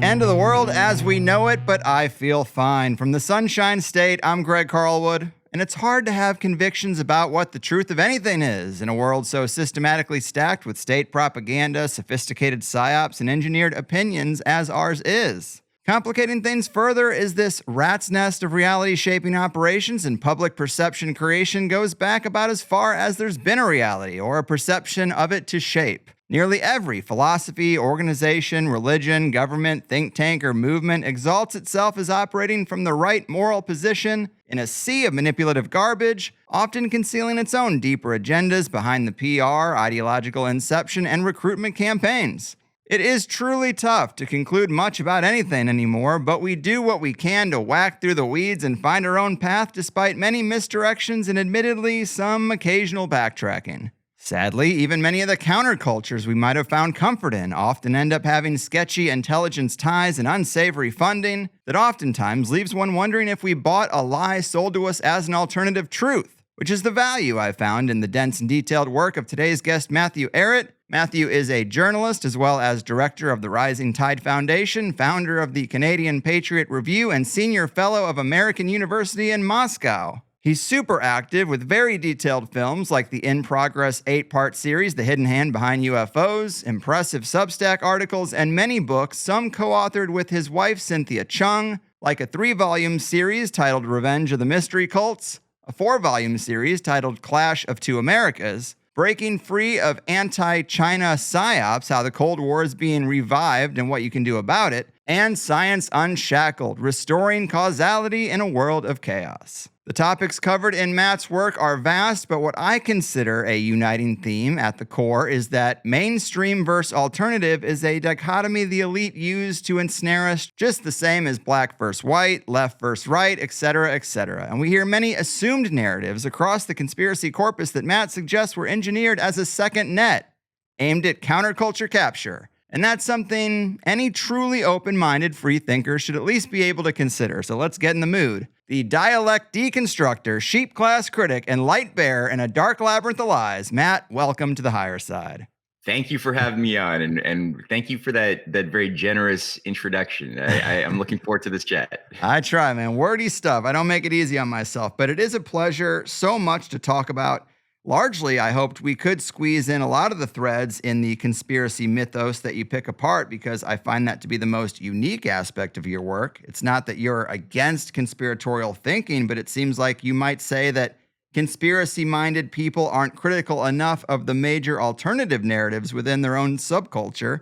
End of the world as we know it, but I feel fine. From the Sunshine State, I'm Greg Carlwood, and it's hard to have convictions about what the truth of anything is in a world so systematically stacked with state propaganda, sophisticated psyops, and engineered opinions as ours is. Complicating things further is this rat's nest of reality-shaping operations and public perception creation goes back about as far as there's been a reality or a perception of it to shape. Nearly every philosophy, organization, religion, government, think tank, or movement exalts itself as operating from the right moral position in a sea of manipulative garbage, often concealing its own deeper agendas behind the PR, ideological inception, and recruitment campaigns. It is truly tough to conclude much about anything anymore, but we do what we can to whack through the weeds and find our own path despite many misdirections and admittedly some occasional backtracking. Sadly, even many of the countercultures we might have found comfort in often end up having sketchy intelligence ties and unsavory funding that oftentimes leaves one wondering if we bought a lie sold to us as an alternative truth, which is the value I found in the dense and detailed work of today's guest, Matthew Ehret. Matthew is a journalist as well as director of the Rising Tide Foundation, founder of the Canadian Patriot Review, and senior fellow of American University in Moscow. He's super active with very detailed films like the in-progress 8-part series, The Hidden Hand Behind UFOs, impressive Substack articles, and many books, some co-authored with his wife Cynthia Chung, like a 3-volume series titled Revenge of the Mystery Cults, a 4-volume series titled Clash of Two Americas, Breaking Free of Anti-China Psyops, How the Cold War is Being Revived and What You Can Do About It, and Science Unshackled, Restoring Causality in a World of Chaos. The topics covered in Matt's work are vast, but what I consider a uniting theme at the core is that mainstream versus alternative is a dichotomy the elite use to ensnare us just the same as black versus white, left versus right, etc., etc. And we hear many assumed narratives across the conspiracy corpus that Matt suggests were engineered as a second net, aimed at counterculture capture. And that's something any truly open-minded free thinker should at least be able to consider. So let's get in the mood. The dialect deconstructor, sheep class critic, and light bearer in a dark labyrinth of lies. Matt, welcome to the higher side. Thank you for having me on, and thank you for that very generous introduction. I'm looking forward to this chat. I try, man. Wordy stuff. I don't make it easy on myself, but it is a pleasure. So much to talk about. Largely, I hoped we could squeeze in a lot of the threads in the conspiracy mythos that you pick apart because I find that to be the most unique aspect of your work. It's not that you're against conspiratorial thinking, but it seems like you might say that conspiracy-minded people aren't critical enough of the major alternative narratives within their own subculture,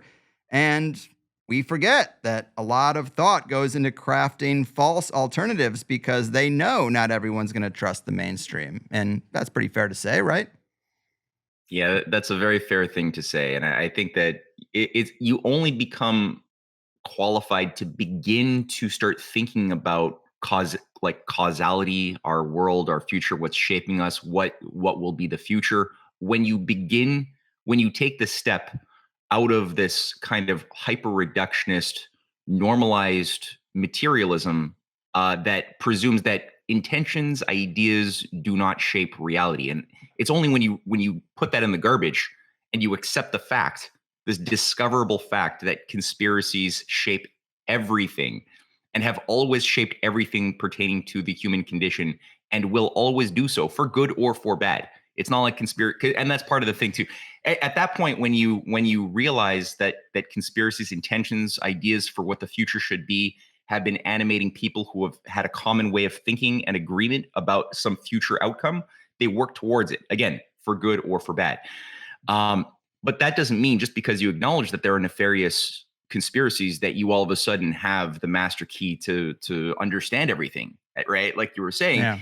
and we forget that a lot of thought goes into crafting false alternatives because they know not everyone's going to trust the mainstream. And that's pretty fair to say, right? Yeah, that's a very fair thing to say. And I think that you only become qualified to begin to start thinking about causality, our world, our future, what's shaping us, what will be the future. When you take the step out of this kind of hyper-reductionist, normalized materialism that presumes that intentions, ideas do not shape reality. And it's only when you put that in the garbage and you accept the fact, this discoverable fact that conspiracies shape everything and have always shaped everything pertaining to the human condition and will always do so for good or for bad. It's not like conspiracy, and that's part of the thing too. At that point, when you realize that conspiracies, intentions, ideas for what the future should be have been animating people who have had a common way of thinking and agreement about some future outcome, they work towards it, again, for good or for bad. But that doesn't mean just because you acknowledge that there are nefarious conspiracies that you all of a sudden have the master key to understand everything, right? Like you were saying. Yeah.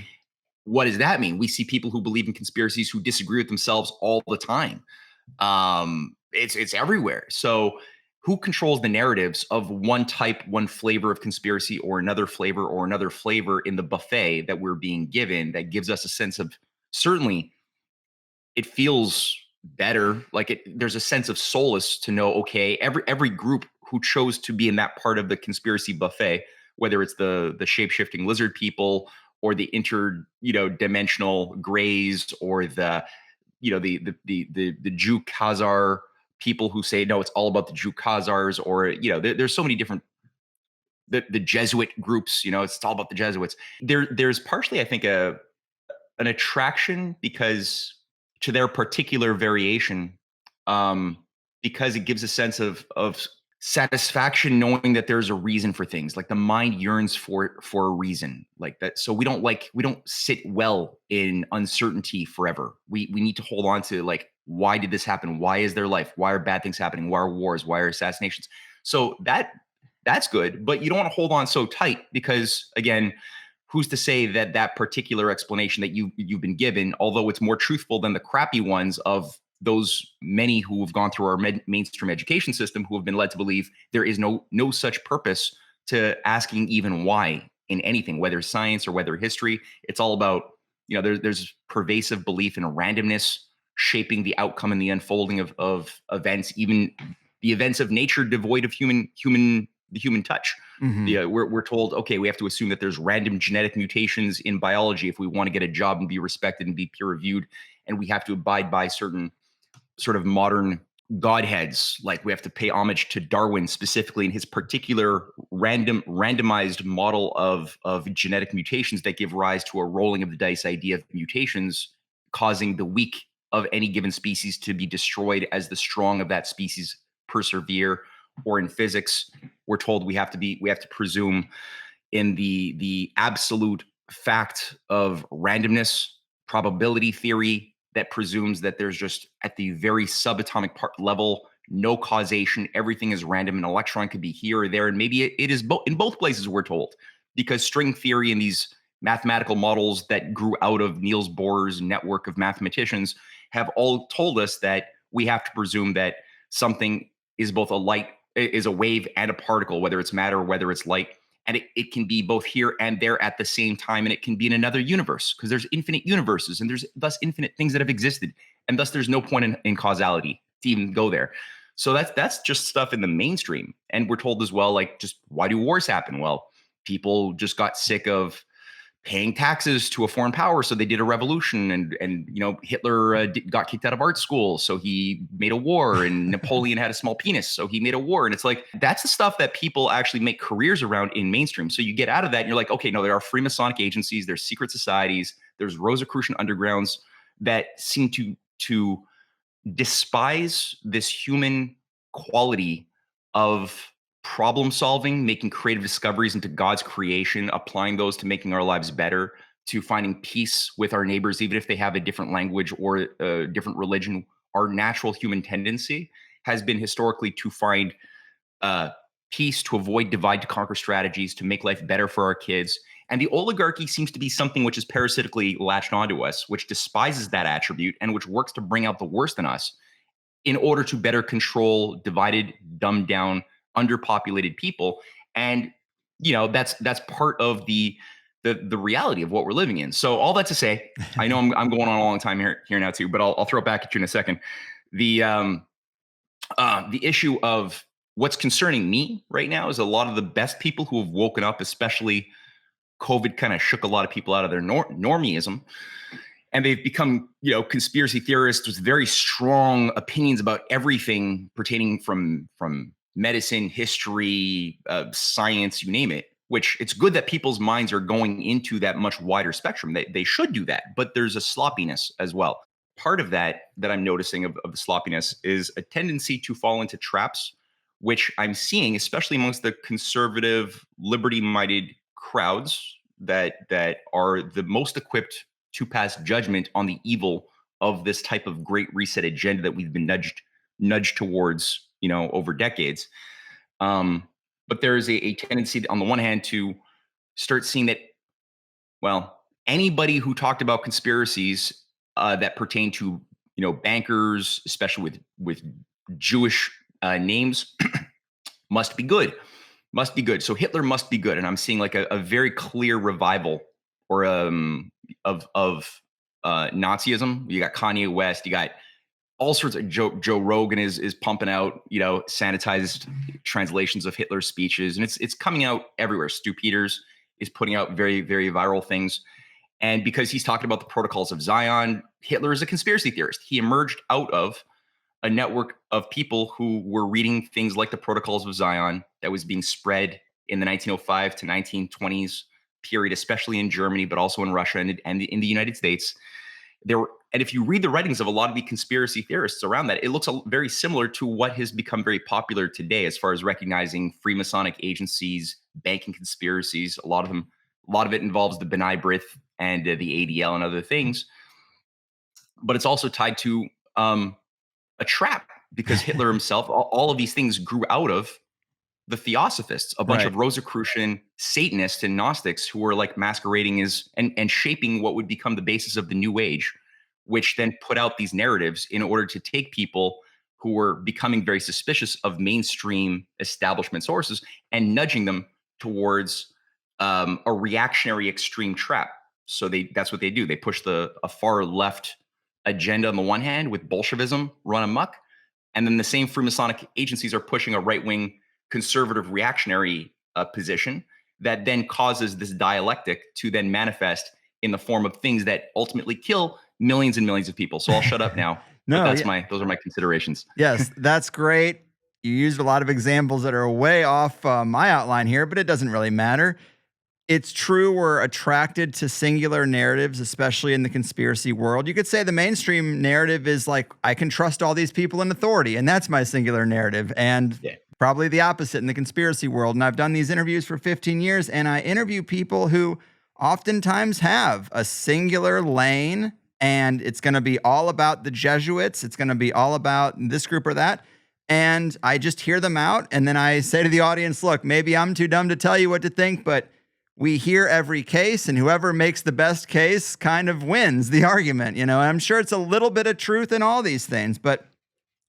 What does that mean? We see people who believe in conspiracies who disagree with themselves all the time. It's everywhere. So who controls the narratives of one type, one flavor of conspiracy or another flavor in the buffet that we're being given that gives us a sense of, certainly it feels better. Like there's a sense of solace to know, okay, every group who chose to be in that part of the conspiracy buffet, whether it's the shape-shifting lizard people or the dimensional grays, or the Jew Khazar people who say no, it's all about the Jew Khazars, or there's so many different the Jesuit groups. It's all about the Jesuits. There's partially, I think, an attraction because to their particular variation, um, because it gives a sense of satisfaction knowing that there's a reason for things. Like the mind yearns for a reason like that. So we don't sit well in uncertainty forever. We need to hold on to, like, why did this happen? Why is there life? Why are bad things happening? Why are wars? Why are assassinations? So that's good, but you don't want to hold on so tight because, again, who's to say that that particular explanation that you've been given, although it's more truthful than the crappy ones of those many who have gone through our mainstream education system, who have been led to believe there is no such purpose to asking even why in anything, whether science or whether history. It's all about, there's pervasive belief in randomness shaping the outcome and the unfolding of events, even the events of nature devoid of the human touch. We're told, okay, we have to assume that there's random genetic mutations in biology if we want to get a job and be respected and be peer reviewed, and we have to abide by certain sort of modern godheads. Like we have to pay homage to Darwin specifically in his particular randomized model of genetic mutations that give rise to a rolling of the dice idea of mutations causing the weak of any given species to be destroyed as the strong of that species persevere. Or in physics, we're told we have to presume in the absolute fact of randomness, probability theory that presumes that there's just at the very subatomic part level, no causation, everything is random. An electron could be here or there, and maybe it is in both places, we're told, because string theory and these mathematical models that grew out of Niels Bohr's network of mathematicians have all told us that we have to presume that something is both a wave and a particle, whether it's matter or whether it's light. And it can be both here and there at the same time. And it can be in another universe because there's infinite universes and there's thus infinite things that have existed. And thus there's no point in causality to even go there. So that's just stuff in the mainstream. And we're told as well, like, just why do wars happen? Well, people just got sick of paying taxes to a foreign power, so they did a revolution, and Hitler got kicked out of art school, so he made a war, and Napoleon had a small penis, so he made a war. And it's like, that's the stuff that people actually make careers around in mainstream. So you get out of that and you're like, okay, no, there are Freemasonic agencies, there's secret societies, there's Rosicrucian undergrounds that seem to despise this human quality of problem solving, making creative discoveries into God's creation, applying those to making our lives better, to finding peace with our neighbors, even if they have a different language or a different religion. Our natural human tendency has been historically to find peace, to avoid divide to conquer strategies, to make life better for our kids. And the oligarchy seems to be something which is parasitically latched onto us, which despises that attribute and which works to bring out the worst in us in order to better control divided, dumbed down, underpopulated people. And that's part of the reality of what we're living in. So all that to say, I know I'm going on a long time here now too, but I'll throw it back at you in a second. The issue of what's concerning me right now is a lot of the best people who have woken up, especially COVID kind of shook a lot of people out of their normieism, and they've become, conspiracy theorists with very strong opinions about everything pertaining from medicine, history, science, you name it. Which it's good that people's minds are going into that much wider spectrum. They should do that, but there's a sloppiness as well. Part of that I'm noticing of the sloppiness is a tendency to fall into traps, which I'm seeing, especially amongst the conservative, liberty-minded crowds that are the most equipped to pass judgment on the evil of this type of great reset agenda that we've been nudged towards, over decades. But there is a tendency on the one hand to start seeing that, well, anybody who talked about conspiracies that pertain to, bankers, especially with Jewish names, must be good. So Hitler must be good. And I'm seeing like a very clear revival or of Nazism. You got Kanye West, you got all sorts of Joe Rogan is pumping out, sanitized translations of Hitler's speeches, and it's coming out everywhere. Stu Peters is putting out very, very viral things. And because he's talking about the protocols of Zion, Hitler is a conspiracy theorist. He emerged out of a network of people who were reading things like the protocols of Zion that was being spread in the 1905 to 1920s period, especially in Germany, but also in Russia and in the United States. And if you read the writings of a lot of the conspiracy theorists around that, it looks very similar to what has become very popular today as far as recognizing Freemasonic agencies, banking conspiracies. A lot of it involves the B'nai B'rith and the ADL and other things. But it's also tied to a trap, because Hitler himself, all of these things grew out of the Theosophists, a bunch of Rosicrucian Satanists and Gnostics who were like masquerading as and shaping what would become the basis of the New Age, which then put out these narratives in order to take people who were becoming very suspicious of mainstream establishment sources and nudging them towards a reactionary extreme trap. So that's what they do. They push a far left agenda on the one hand with Bolshevism run amok, and then the same Freemasonic agencies are pushing a right-wing conservative reactionary position that then causes this dialectic to then manifest in the form of things that ultimately kill millions and millions of people. So I'll shut up now. No, but those are my considerations. Yes, that's great. You used a lot of examples that are way off my outline here, but it doesn't really matter. It's true we're attracted to singular narratives, especially in the conspiracy world. You could say the mainstream narrative is like, I can trust all these people in authority, and that's my singular narrative. And probably the opposite in the conspiracy world. And I've done these interviews for 15 years, and I interview people who oftentimes have a singular lane, and it's going to be all about the Jesuits. It's going to be all about this group or that. And I just hear them out, and then I say to the audience, look, maybe I'm too dumb to tell you what to think, but we hear every case, and whoever makes the best case kind of wins the argument. And I'm sure it's a little bit of truth in all these things, but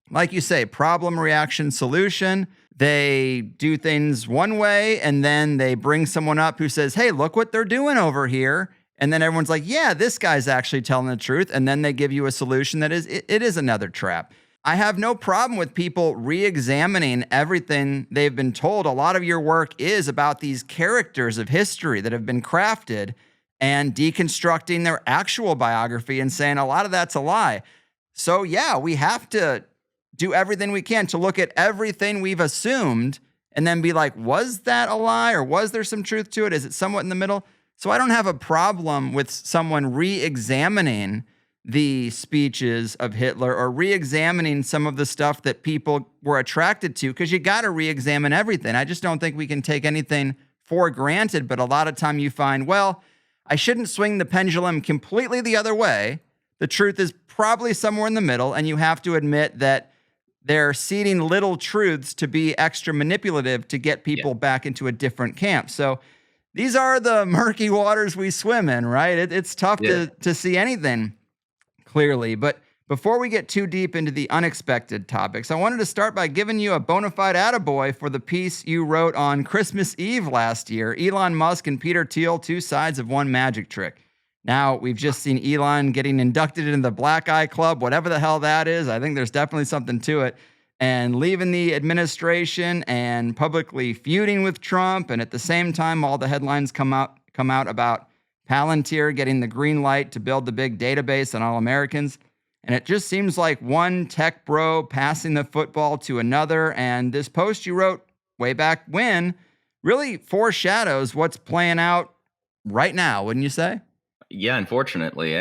like you say, problem, reaction, solution. They do things one way, and then they bring someone up who says, hey, look what they're doing over here. And then everyone's like, yeah, this guy's actually telling the truth. And then they give you a solution that it is another trap. I have no problem with people re-examining everything they've been told. A lot of your work is about these characters of history that have been crafted and deconstructing their actual biography and saying a lot of that's a lie. So yeah, we have to do everything we can to look at everything we've assumed and then be like, was that a lie, or was there some truth to it? Is it somewhat in the middle? So I don't have a problem with someone re-examining the speeches of Hitler or re-examining some of the stuff that people were attracted to, because you got to re-examine everything. I just don't think we can take anything for granted. But a lot of time you find, well, I shouldn't swing the pendulum completely the other way. The truth is probably somewhere in the middle, and you have to admit that they're seeding little truths to be extra manipulative to get people back into a different camp. So these are the murky waters we swim in, right? It's tough to see anything clearly. But before we get too deep into the unexpected topics, I wanted to start by giving you a bona fide attaboy for the piece you wrote on Christmas Eve last year, Elon Musk and Peter Thiel, two sides of one magic trick. Now, we've just seen Elon getting inducted into the Black Eye Club, whatever the hell that is. I think there's definitely something to it. And leaving the administration and publicly feuding with Trump. And at the same time, all the headlines come out about Palantir getting the green light to build the big database on all Americans. And it just seems like one tech bro passing the football to another. And this post you wrote way back when really foreshadows what's playing out right now, wouldn't you say? Yeah, unfortunately,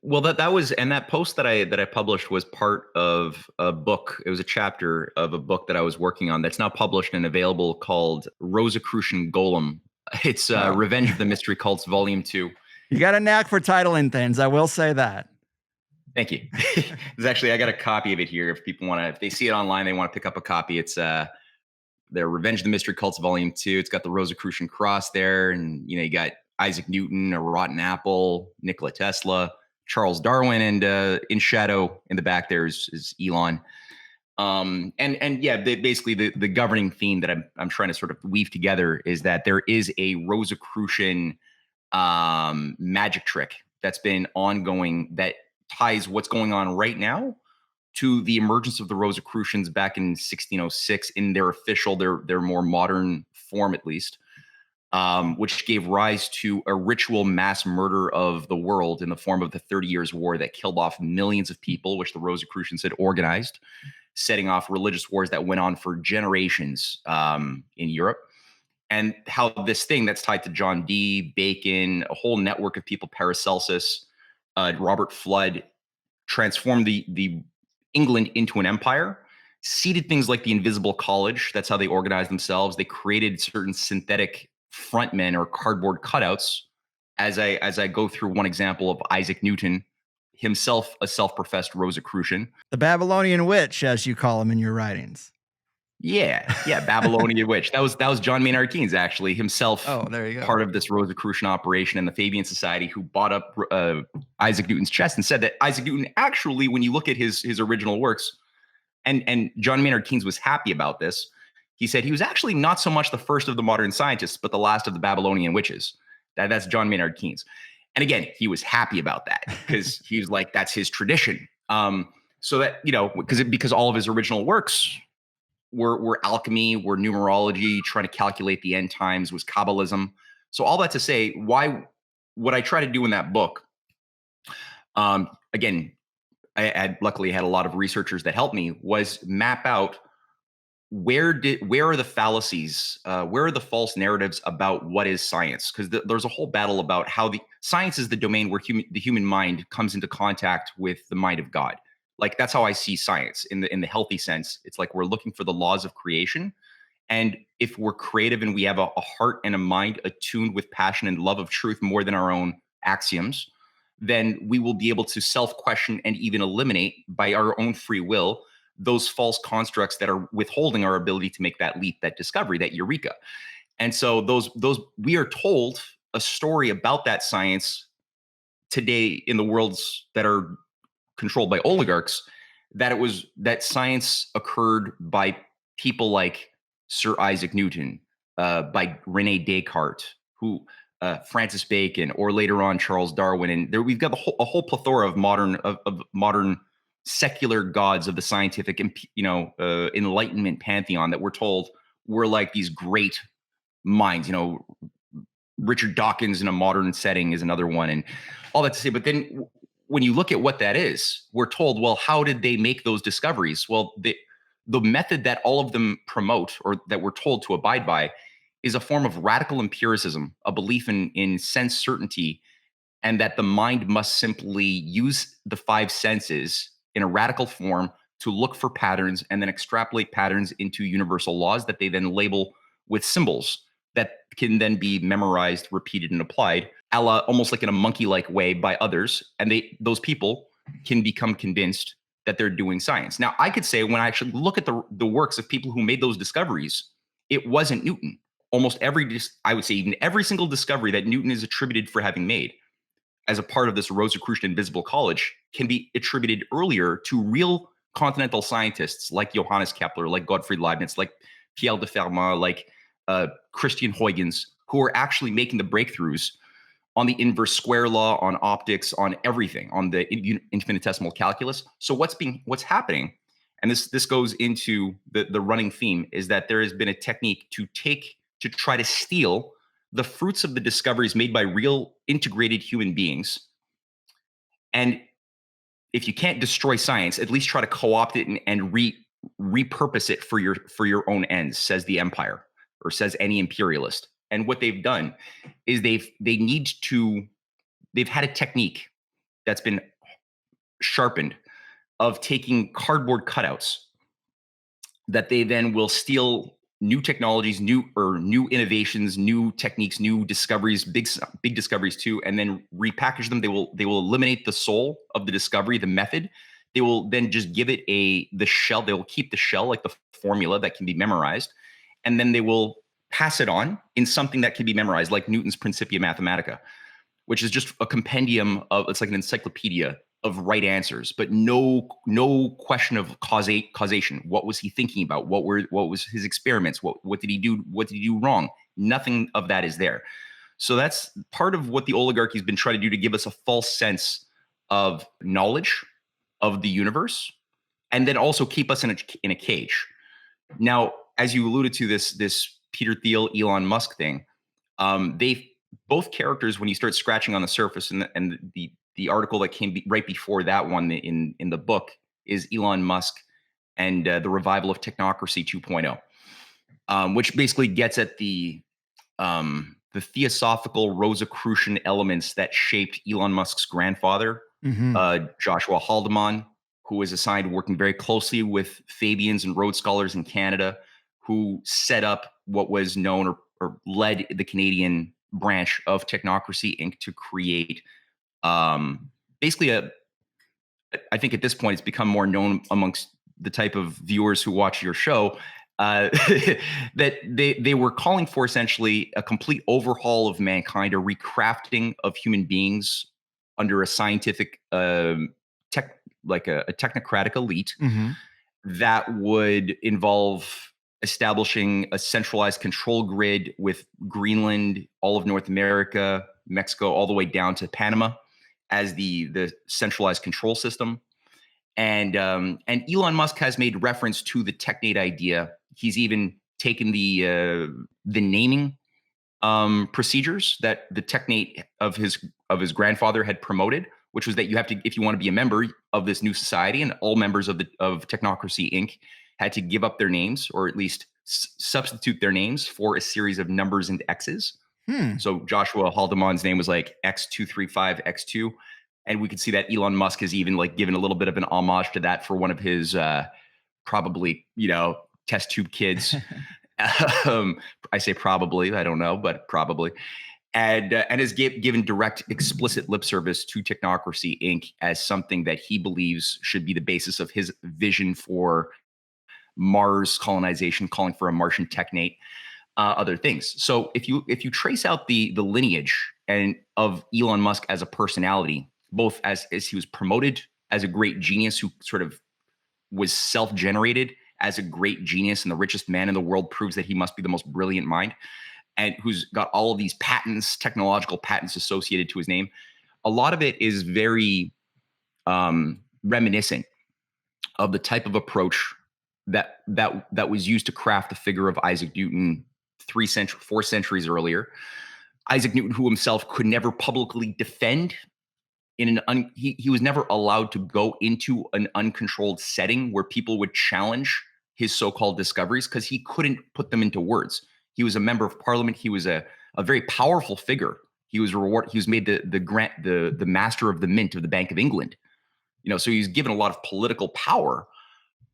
well, that was, and that post that I published was part of a book. It was a chapter of a book that I was working on that's now published and available called Rosicrucian Golem. It's Revenge of the Mystery Cults, Volume 2. You got a knack for titling things, I will say that. Thank you. There's actually, I got a copy of it here. If people want to, if they see it online, they want to pick up a copy. It's their Revenge of the Mystery Cults, Volume 2. It's got the Rosicrucian cross there, and you got Isaac Newton, a rotten apple, Nikola Tesla, Charles Darwin, and in shadow in the back there is Elon. And yeah, basically the governing theme that I'm trying to sort of weave together is that there is a Rosicrucian magic trick that's been ongoing that ties what's going on right now to the emergence of the Rosicrucians back in 1606 in their official, their more modern form at least. Which gave rise to a ritual mass murder of the world in the form of the 30 Years' War that killed off millions of people, which the Rosicrucians had organized, setting off religious wars that went on for generations in Europe. And how this thing that's tied to John Dee, Bacon, a whole network of people, Paracelsus, Robert Flood, transformed the England into an empire, seeded things like the Invisible College. That's how they organized themselves. They created certain synthetic frontmen or cardboard cutouts. As I go through one example of Isaac Newton, himself a self-professed Rosicrucian. The Babylonian witch, as you call him in your writings. Yeah, Babylonian witch. That was John Maynard Keynes, actually, himself. Oh, there you go. Part of this Rosicrucian operation in the Fabian Society, who bought up Isaac Newton's chest and said that Isaac Newton actually, when you look at his original works, and John Maynard Keynes was happy about this. He said he was actually not so much the first of the modern scientists, but the last of the Babylonian witches. That's John Maynard Keynes. And again, he was happy about that because he was like, that's his tradition. So that, because all of his original works were alchemy, were numerology, trying to calculate the end times, was Kabbalism. So all that to say, what I try to do in that book, again, I luckily had a lot of researchers that helped me, was map out where are the fallacies, where are the false narratives about what is science? Because there's a whole battle about how the science is the domain where the human mind comes into contact with the mind of God. Like, that's how I see science in the healthy sense. It's like we're looking for the laws of creation. And if we're creative and we have a heart and a mind attuned with passion and love of truth more than our own axioms, then we will be able to self-question and even eliminate by our own free will those false constructs that are withholding our ability to make that leap, that discovery, that eureka. And so those we are told a story about that science today in the worlds that are controlled by oligarchs, that science occurred by people like Sir Isaac Newton, by Rene Descartes, Francis Bacon, or later on Charles Darwin, and there we've got a whole plethora of modern secular gods of the scientific Enlightenment pantheon that we're told were like these great minds. Richard Dawkins in a modern setting is another one, and all that to say. But then when you look at what that is, we're told, well, how did they make those discoveries? Well, the method that all of them promote, or that we're told to abide by, is a form of radical empiricism, a belief in sense certainty, and that the mind must simply use the five senses in a radical form to look for patterns and then extrapolate patterns into universal laws that they then label with symbols that can then be memorized, repeated, and applied, almost like in a monkey-like way by others. And those people can become convinced that they're doing science. Now, I could say, when I actually look at the works of people who made those discoveries, it wasn't Newton. I would say even every single discovery that Newton is attributed for having made as a part of this Rosicrucian Invisible College can be attributed earlier to real continental scientists like Johannes Kepler, like Gottfried Leibniz, like Pierre de Fermat, like Christian Huygens, who are actually making the breakthroughs on the inverse square law, on optics, on everything, on the infinitesimal calculus. So what's happening, and this goes into the running theme, is that there has been a technique to try to steal the fruits of the discoveries made by real integrated human beings. And if you can't destroy science, at least try to co-opt it and repurpose it for your own ends, says the empire, or says any imperialist. And what they've done is they've had a technique that's been sharpened of taking cardboard cutouts that they then will steal new technologies, new innovations, new techniques, new discoveries, big discoveries too, and then repackage them. They will eliminate the soul of the discovery, the method. They will then just give it the shell. They will keep the shell, like the formula that can be memorized, and then they will pass it on in something that can be memorized, like Newton's Principia Mathematica, which is just a compendium it's like an encyclopedia of right answers, but no question of causation. What was he thinking about? What was his experiments? What did he do? What did he do wrong? Nothing of that is there. So that's part of what the oligarchy has been trying to do, to give us a false sense of knowledge of the universe, and then also keep us in a cage. Now, as you alluded to, this Peter Thiel, Elon Musk thing, both characters, when you start scratching on the surface, and the article that came right before that one in the book is Elon Musk and the revival of technocracy 2.0, which basically gets at the theosophical Rosicrucian elements that shaped Elon Musk's grandfather, Joshua Haldeman, who was assigned working very closely with Fabians and Rhodes Scholars in Canada, who set up what was known or led the Canadian branch of Technocracy Inc. to create basically I think at this point it's become more known amongst the type of viewers who watch your show that they were calling for essentially a complete overhaul of mankind, a recrafting of human beings under a scientific a technocratic elite that would involve establishing a centralized control grid with Greenland, all of North America, Mexico, all the way down to Panama as the centralized control system. And Elon Musk has made reference to the technate idea. He's even taken the naming procedures that the technate of his grandfather had promoted, which was that you have to, if you want to be a member of this new society, and all members of Technocracy Inc. had to give up their names, or at least substitute their names for a series of numbers and X's. So Joshua Haldeman's name was like X235X2. And we could see that Elon Musk has even like given a little bit of an homage to that for one of his probably, test tube kids. I say probably, I don't know, but probably. And has given direct, explicit lip service to Technocracy Inc. as something that he believes should be the basis of his vision for Mars colonization, calling for a Martian technate, other things. So if you trace out the lineage and of Elon Musk as a personality, both as he was promoted as a great genius who sort of was self-generated as a great genius and the richest man in the world, proves that he must be the most brilliant mind, and who's got all of these patents, technological patents associated to his name. A lot of it is very reminiscent of the type of approach that was used to craft the figure of Isaac Newton 4 centuries earlier. Isaac Newton, who himself could never publicly defend he was never allowed to go into an uncontrolled setting where people would challenge his so-called discoveries because he couldn't put them into words. He was a member of parliament. He was a very powerful figure. He was made the master of the mint of the Bank of England. So he was given a lot of political power,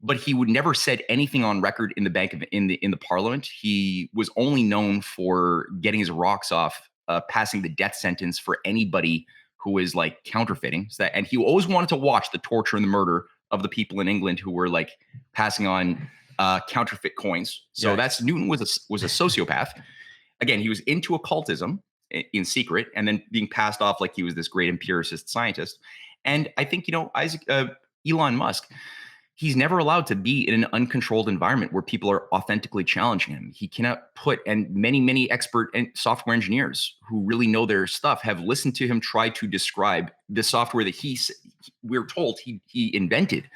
but he would never said anything on record in the parliament. He was only known for getting his rocks off, passing the death sentence for anybody who is like counterfeiting. And he always wanted to watch the torture and the murder of the people in England who were like passing on counterfeit coins. So Newton was a sociopath. Again, he was into occultism in secret, and then being passed off like he was this great empiricist scientist. And I think Elon Musk, he's never allowed to be in an uncontrolled environment where people are authentically challenging him. He cannot and many expert software engineers who really know their stuff have listened to him try to describe the software that we're told he invented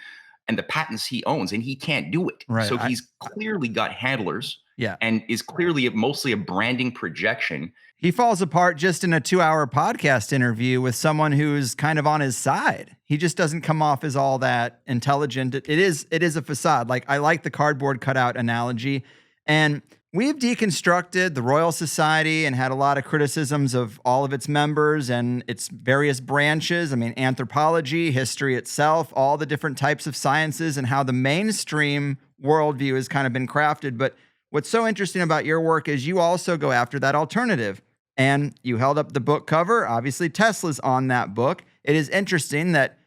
and the patents he owns, and he can't do it. Right. So he's clearly got handlers and is clearly mostly a branding projection. He falls apart just in a 2-hour podcast interview with someone who's kind of on his side. He just doesn't come off as all that intelligent. It is a facade. Like, I like the cardboard cutout analogy. And we've deconstructed the Royal Society and had a lot of criticisms of all of its members and its various branches. I mean, anthropology, history itself, all the different types of sciences, and how the mainstream worldview has kind of been crafted. But what's so interesting about your work is you also go after that alternative. And you held up the book cover. Obviously, Tesla's on that book. It is interesting that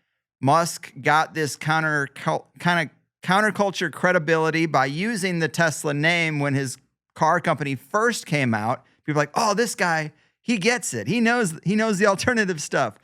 Musk got this counterculture credibility by using the Tesla name when his car company first came out. People are like, oh, this guy, he gets it. He knows the alternative stuff.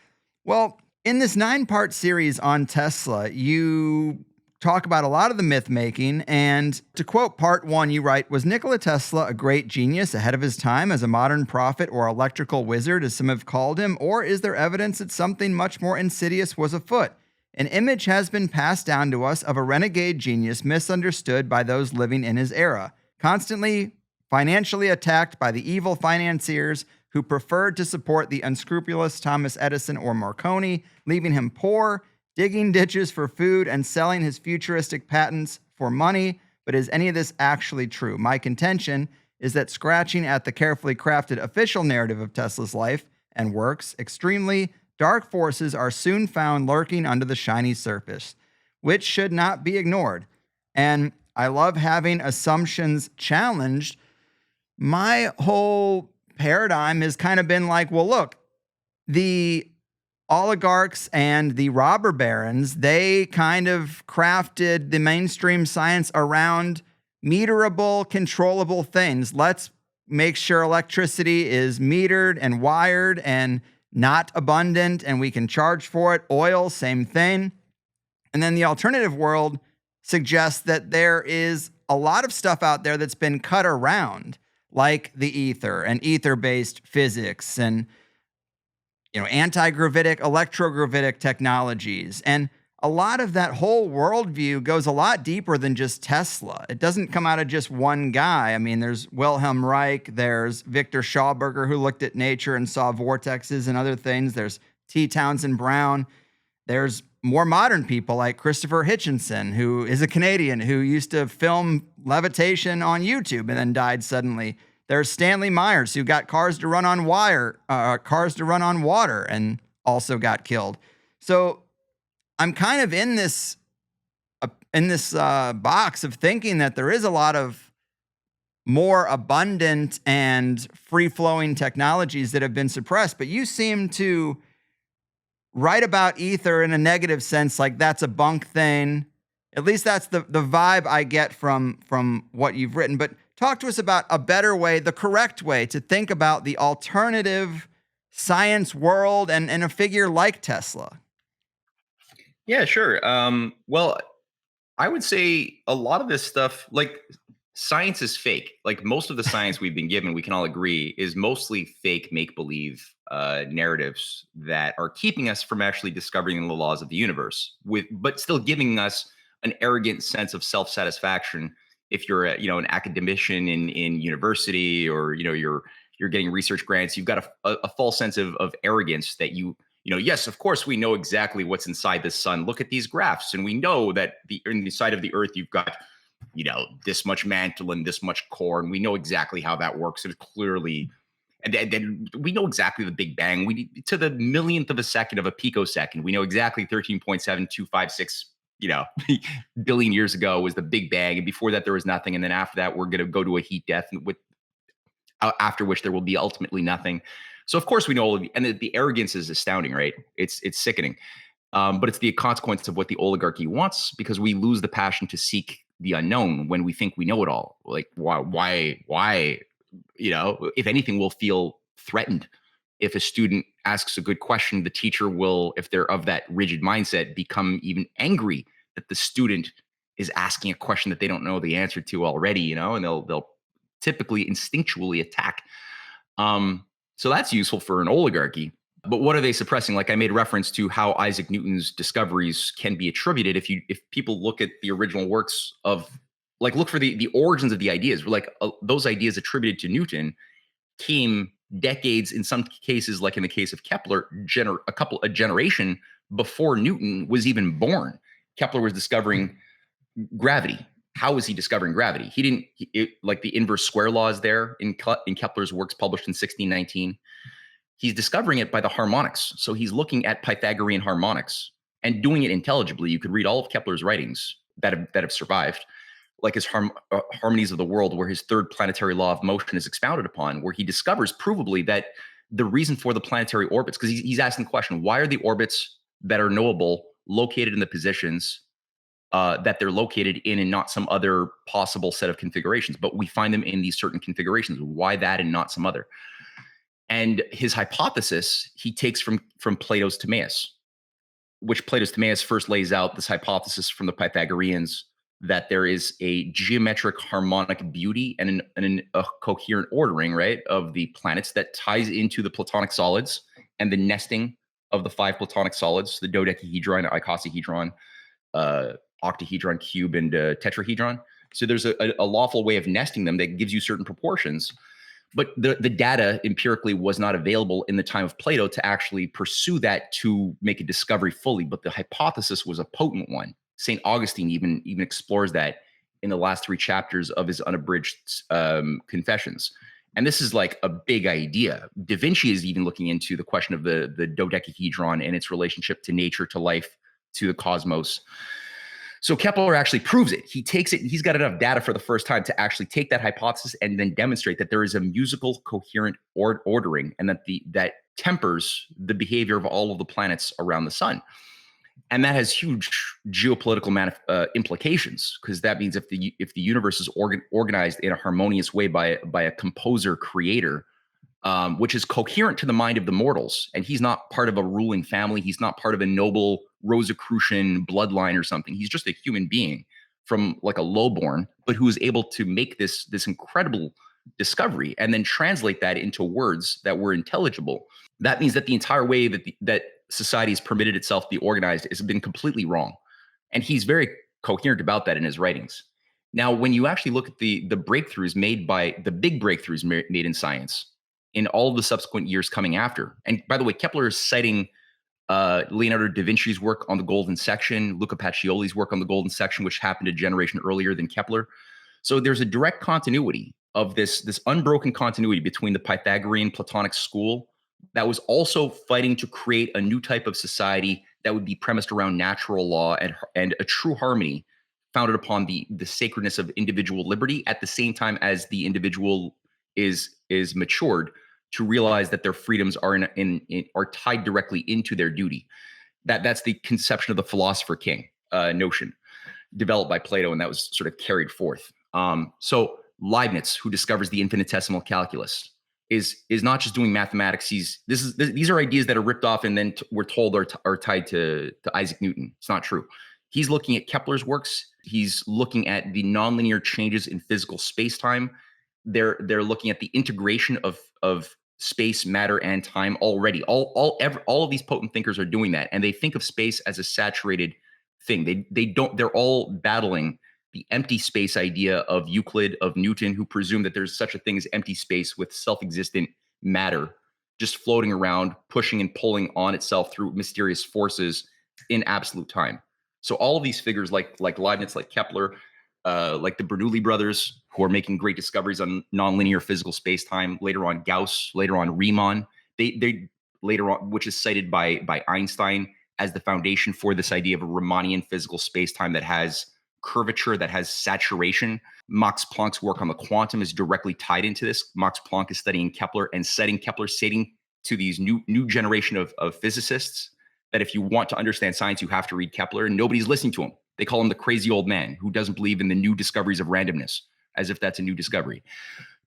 Well, in this 9-part series on Tesla, you talk about a lot of the myth making. And to quote part 1, you write, was Nikola Tesla a great genius ahead of his time as a modern prophet or electrical wizard, as some have called him? Or is there evidence that something much more insidious was afoot? An image has been passed down to us of a renegade genius misunderstood by those living in his era, constantly financially attacked by the evil financiers who preferred to support the unscrupulous Thomas Edison or Marconi, leaving him poor, digging ditches for food, and selling his futuristic patents for money, but is any of this actually true? My contention is that scratching at the carefully crafted official narrative of Tesla's life and works, extremely dark forces are soon found lurking under the shiny surface, which should not be ignored. And I love having assumptions challenged. My whole paradigm has kind of been like, well, look, the oligarchs and the robber barons, they kind of crafted the mainstream science around meterable, controllable things. Let's make sure electricity is metered and wired and not abundant, and we can charge for it. Oil, same thing. And then the alternative world suggests that there is a lot of stuff out there that's been cut around, like the ether and ether-based physics and anti-gravitic, electrogravitic technologies. And a lot of that whole worldview goes a lot deeper than just Tesla. It doesn't come out of just one guy. I mean, there's Wilhelm Reich, there's Victor Schauberger, who looked at nature and saw vortexes and other things. There's T. Townsend Brown. There's more modern people like Christopher Hitchinson, who is a Canadian who used to film levitation on YouTube and then died suddenly. There's Stanley Myers, who got cars to run on water and also got killed. So I'm kind of in this box of thinking that there is a lot of more abundant and free-flowing technologies that have been suppressed. But you seem to write about ether in a negative sense, like that's a bunk thing. At least that's the vibe I get from what you've written. But talk to us about a better way, the correct way to think about the alternative science world and a figure like Tesla. Yeah, sure. Well, I would say a lot of this stuff, like science is fake. Like most of the science we've been given, we can all agree, is mostly fake make-believe narratives that are keeping us from actually discovering the laws of the universe, but still giving us an arrogant sense of self-satisfaction. If you're an academician in university, or you're getting research grants, you've got a false sense of arrogance that yes, of course we know exactly what's inside the sun. Look at these graphs, and we know that in the side of the Earth you've got this much mantle and this much core, and we know exactly how that works. It's clearly, and then we know exactly the Big Bang. We to the millionth of a second of a picosecond. We know exactly 13.7256 billion years ago was the Big Bang, and before that there was nothing, and then after that we're going to go to a heat death, after which there will be ultimately nothing. So of course we know, and the arrogance is astounding, right? It's sickening, but it's the consequence of what the oligarchy wants, because we lose the passion to seek the unknown when we think we know it all. Like why? If anything, we'll feel threatened. If a student asks a good question, the teacher will, if they're of that rigid mindset, become even angry that the student is asking a question that they don't know the answer to already, and they'll typically instinctually attack. So that's useful for an oligarchy. But what are they suppressing? Like I made reference to how Isaac Newton's discoveries can be attributed. If people look at the original works of, like, look for the origins of the ideas, like those ideas attributed to Newton came decades, in some cases, like in the case of Kepler, a generation before Newton was even born. Kepler was discovering gravity. How was he discovering gravity? He didn't like the inverse square laws there in Kepler's works published in 1619. He's discovering it by the harmonics. So he's looking at Pythagorean harmonics and doing it intelligibly. You could read all of Kepler's writings that have survived, like his Harmonies of the World, where his third planetary law of motion is expounded upon, where he discovers provably that the reason for the planetary orbits, because he's asking the question, why are the orbits that are knowable located in the positions that they're located in and not some other possible set of configurations? But we find them in these certain configurations. Why that and not some other? And his hypothesis he takes from Plato's Timaeus, which Plato's Timaeus first lays out this hypothesis from the Pythagoreans that there is a geometric harmonic beauty and a coherent ordering, right, of the planets that ties into the Platonic solids and the nesting of the 5 Platonic solids, the dodecahedron, icosahedron, octahedron, cube, and tetrahedron. So there's a lawful way of nesting them that gives you certain proportions. But the data empirically was not available in the time of Plato to actually pursue that to make a discovery fully. But the hypothesis was a potent one. St. Augustine even explores that in the last 3 chapters of his unabridged Confessions. And this is like a big idea. Da Vinci is even looking into the question of the dodecahedron and its relationship to nature, to life, to the cosmos. So Kepler actually proves it. He takes it, he's got enough data for the first time to actually take that hypothesis and then demonstrate that there is a musical, coherent ordering, and that tempers the behavior of all of the planets around the sun. And that has huge geopolitical implications, because that means if the universe is organized in a harmonious way by a composer creator, which is coherent to the mind of the mortals, and he's not part of a ruling family, he's not part of a noble Rosicrucian bloodline or something. He's just a human being from like a lowborn, but who is able to make this incredible discovery and then translate that into words that were intelligible. That means that the entire way that society has permitted itself to be organized has been completely wrong. And he's very coherent about that in his writings. Now, when you actually look at the breakthroughs made by the big breakthroughs made in science in all of the subsequent years coming after, and by the way, Kepler is citing Leonardo da Vinci's work on the golden section, Luca Pacioli's work on the golden section, which happened a generation earlier than Kepler. So there's a direct continuity of this unbroken continuity between the Pythagorean Platonic school that was also fighting to create a new type of society that would be premised around natural law and a true harmony founded upon the sacredness of individual liberty, at the same time as the individual is matured to realize that their freedoms are are tied directly into their duty. That's the conception of the philosopher king notion developed by Plato, and that was sort of carried forth. So Leibniz, who discovers the infinitesimal calculus, is not just doing mathematics. These are ideas that are ripped off and then we're told are tied to Isaac Newton. It's not true. He's looking at Kepler's works. He's looking at the nonlinear changes in physical space-time. They're looking at the integration of space, matter, and time already. All of these potent thinkers are doing that, and they think of space as a saturated thing. They're all battling the empty space idea of Euclid, of Newton, who presumed that there's such a thing as empty space with self-existent matter just floating around, pushing and pulling on itself through mysterious forces in absolute time. So all of these figures like Leibniz, like Kepler, like the Bernoulli brothers, who are making great discoveries on nonlinear physical space-time, later on Gauss, later on Riemann, they later on, which is cited by Einstein as the foundation for this idea of a Riemannian physical space-time that has curvature, that has saturation. Max Planck's work on the quantum is directly tied into this. Max Planck is studying Kepler and setting Kepler, stating to these new generation of physicists that if you want to understand science, you have to read Kepler, and nobody's listening to him. They call him the crazy old man who doesn't believe in the new discoveries of randomness, as if that's a new discovery.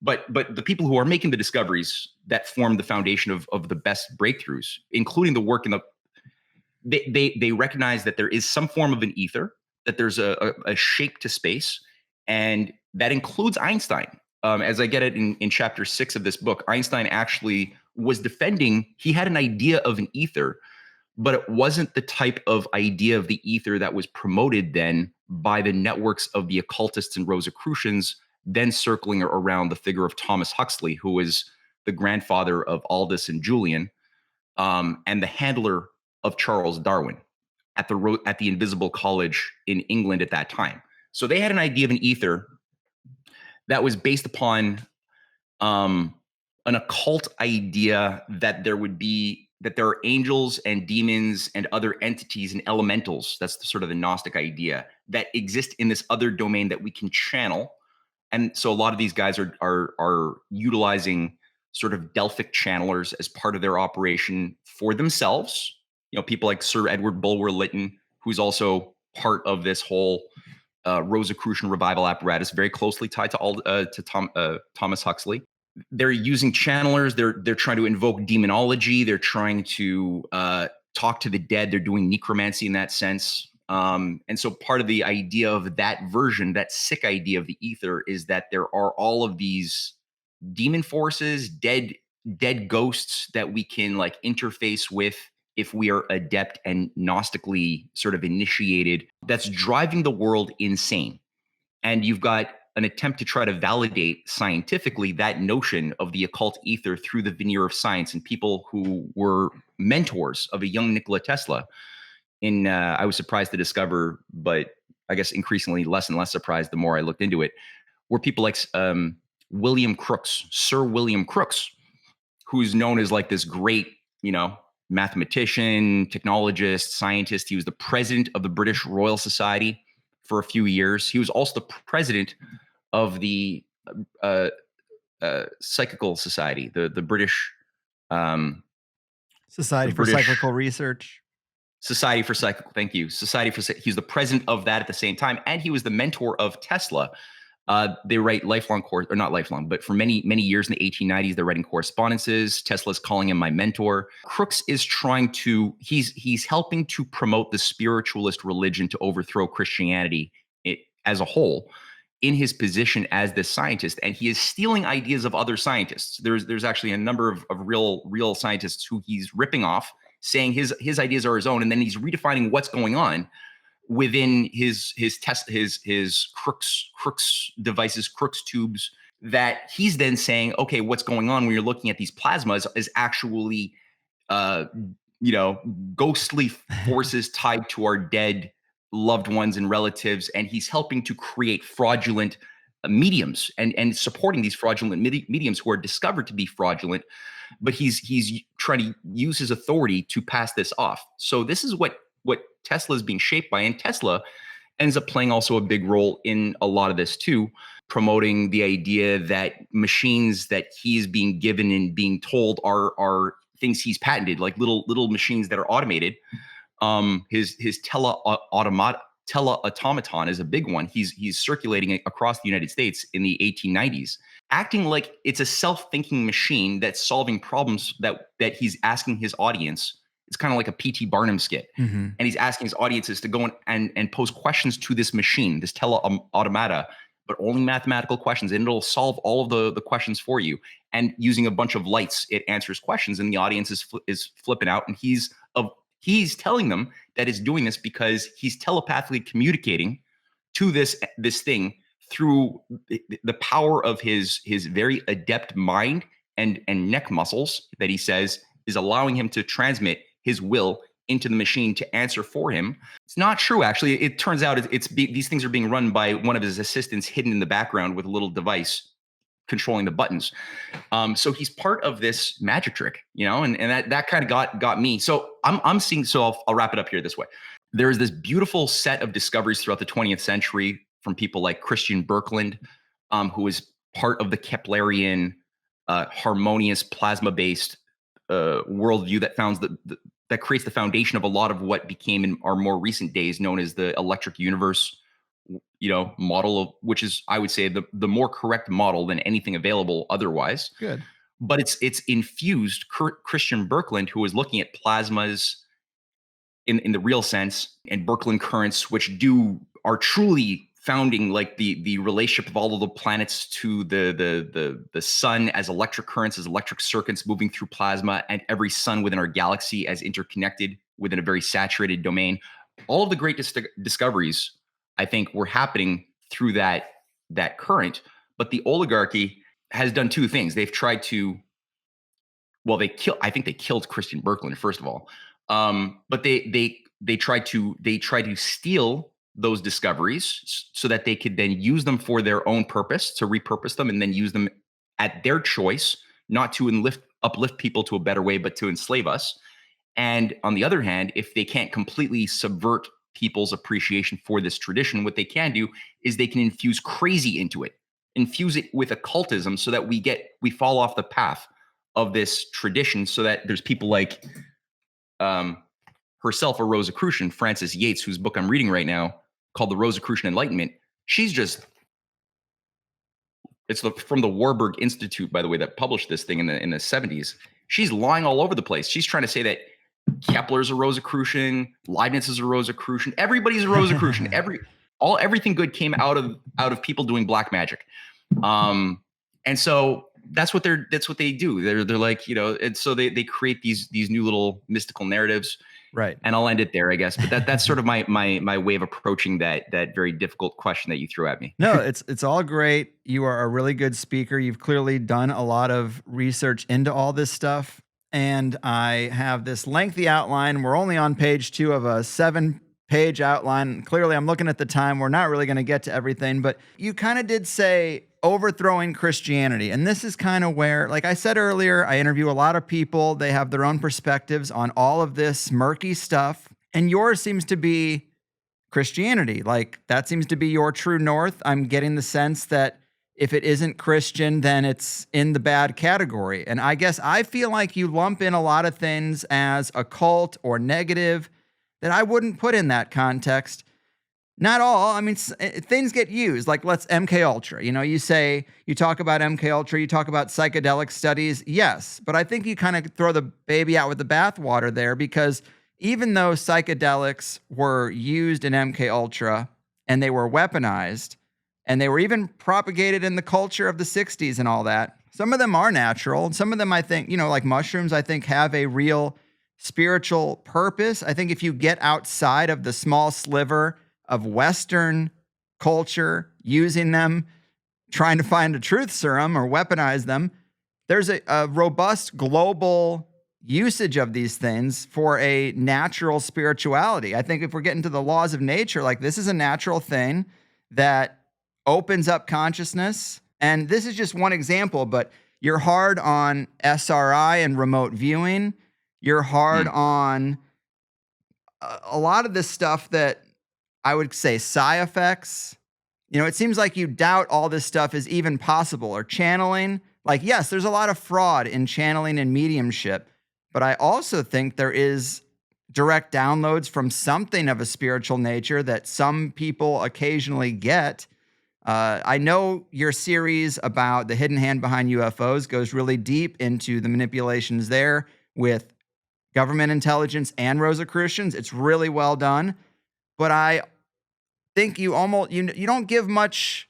But the people who are making the discoveries that form the foundation of the best breakthroughs, including the work in they recognize that there is some form of an ether, that there's a shape to space, and that includes Einstein. As I get it in chapter 6 of this book, Einstein actually was defending, he had an idea of an ether, but it wasn't the type of idea of the ether that was promoted then by the networks of the occultists and Rosicrucians, then circling around the figure of Thomas Huxley, who was the grandfather of Aldous and Julian, and the handler of Charles Darwin at the Invisible College in England at that time. So they had an idea of an ether that was based upon an occult idea that there are angels and demons and other entities and elementals. That's sort of the Gnostic idea that exist in this other domain that we can channel. And so a lot of these guys are utilizing sort of Delphic channelers as part of their operation for themselves. You know, people like Sir Edward Bulwer-Lytton, who's also part of this whole Rosicrucian revival apparatus, very closely tied to Thomas Huxley. They're using channelers. They're trying to invoke demonology. They're trying to talk to the dead. They're doing necromancy in that sense. And so part of the idea of that version, that sick idea of the ether, is that there are all of these demon forces, dead ghosts that we can like interface with if we are adept and gnostically sort of initiated, that's driving the world insane. And you've got an attempt to try to validate scientifically that notion of the occult ether through the veneer of science, and people who were mentors of a young Nikola Tesla. I was surprised to discover, but I guess, increasingly less and less surprised the more I looked into it, were people like William Crookes, Sir William Crookes, who's known as like this great, mathematician, technologist, scientist. He was the president of the British Royal Society for a few years. He was also the president of the uh, Psychical Society, the British Society for Psychical Research. Society for Psychical. Thank you. He's the president of that at the same time, and he was the mentor of Tesla. They write lifelong course, or not lifelong, but for many, many years in the 1890s, they're writing correspondences. Tesla's calling him my mentor. Crookes is he's helping to promote the spiritualist religion to overthrow Christianity as a whole in his position as this scientist. And he is stealing ideas of other scientists. There's actually a number of real scientists who he's ripping off, saying his ideas are his own. And then he's redefining what's going on within his Crookes devices, Crookes tubes, that he's then saying, okay, what's going on when you're looking at these plasmas is actually, ghostly forces tied to our dead loved ones and relatives. And he's helping to create fraudulent mediums and supporting these fraudulent mediums who are discovered to be fraudulent. But he's trying to use his authority to pass this off. So this is what Tesla is being shaped by, and Tesla ends up playing also a big role in a lot of this too, promoting the idea that machines that he's being given and being told are things he's patented, like little machines that are automated. His teleautomaton is a big one. He's circulating it across the United States in the 1890s, acting like it's a self-thinking machine that's solving problems that he's asking his audience. It's kind of like a P.T. Barnum skit. Mm-hmm. And he's asking his audiences to go and pose questions to this machine, this teleautomata, but only mathematical questions. And it'll solve all of the questions for you. And using a bunch of lights, it answers questions. And the audience is flipping out. And he's telling them that it's doing this because he's telepathically communicating to this thing through the power of his very adept mind and neck muscles that he says is allowing him to transmit his will into the machine to answer for him. It's not true, actually. It turns out these things are being run by one of his assistants hidden in the background with a little device controlling the buttons. So he's part of this magic trick, and that kind of got me. So I'm seeing. So I'll wrap it up here this way. There's this beautiful set of discoveries throughout the 20th century from people like Christian Birkeland, who is part of the Keplerian harmonious plasma-based worldview that creates the foundation of a lot of what became in our more recent days known as the electric universe, model of, which is, I would say, the more correct model than anything available otherwise. Good. But it's infused Christian Birkeland, who was looking at plasmas in the real sense, and Birkeland currents, which are truly founding like the relationship of all of the planets to the sun as electric currents, as electric circuits moving through plasma, and every sun within our galaxy as interconnected within a very saturated domain. All of the great discoveries, I think, were happening through that current. But the oligarchy has done two things. They've tried to, I think they killed Christian Birkeland, first of all. But they tried to steal those discoveries so that they could then use them for their own purpose, to repurpose them and then use them at their choice, not to uplift people to a better way, but to enslave us. And on the other hand, if they can't completely subvert people's appreciation for this tradition, what they can do is they can infuse crazy into it, infuse it with occultism so that we fall off the path of this tradition, so that there's people like herself, a Rosicrucian, Frances Yates, whose book I'm reading right now called The Rosicrucian Enlightenment. It's from the Warburg Institute, by the way, that published this thing in the 70s. She's lying all over the place. She's trying to say that Kepler's a Rosicrucian, Leibniz is a Rosicrucian, everybody's a Rosicrucian. Everything good came out of people doing black magic. And so that's what they do. They're like, and so they create these new little mystical narratives. Right. And I'll end it there, I guess. But that's sort of my way of approaching that very difficult question that you threw at me. No, it's all great. You are a really good speaker. You've clearly done a lot of research into all this stuff. And I have this lengthy outline. We're only on page 2 of a 7 page outline. Clearly, I'm looking at the time. We're not really going to get to everything, but you kind of did say overthrowing Christianity. And this is kind of where, like I said earlier, I interview a lot of people. They have their own perspectives on all of this murky stuff. And yours seems to be Christianity. Like that seems to be your true north. I'm getting the sense that if it isn't Christian, then it's in the bad category. And I guess I feel like you lump in a lot of things as occult or negative that I wouldn't put in that context. Not all. I mean, things get used. Like let's MK Ultra. You know, you talk about MK Ultra, you talk about psychedelic studies. Yes, but I think you kind of throw the baby out with the bathwater there, because even though psychedelics were used in MK Ultra and they were weaponized and they were even propagated in the culture of the 60s and all that, some of them are natural. And some of them, I think, you know, like mushrooms, I think have a real spiritual purpose. I think if you get outside of the small sliver of Western culture using them, trying to find a truth serum or weaponize them, there's a robust global usage of these things for a natural spirituality. I think if we're getting to the laws of nature, like this is a natural thing that opens up consciousness. And this is just one example, but you're hard on SRI and remote viewing. You're hard on a lot of this stuff that I would say psi effects. You know, it seems like you doubt all this stuff is even possible, or channeling. Like, yes, there's a lot of fraud in channeling and mediumship, but I also think there is direct downloads from something of a spiritual nature that some people occasionally get. I know your series about the hidden hand behind UFOs goes really deep into the manipulations there with government intelligence and Rosicrucians. It's really well done. But I think you don't give much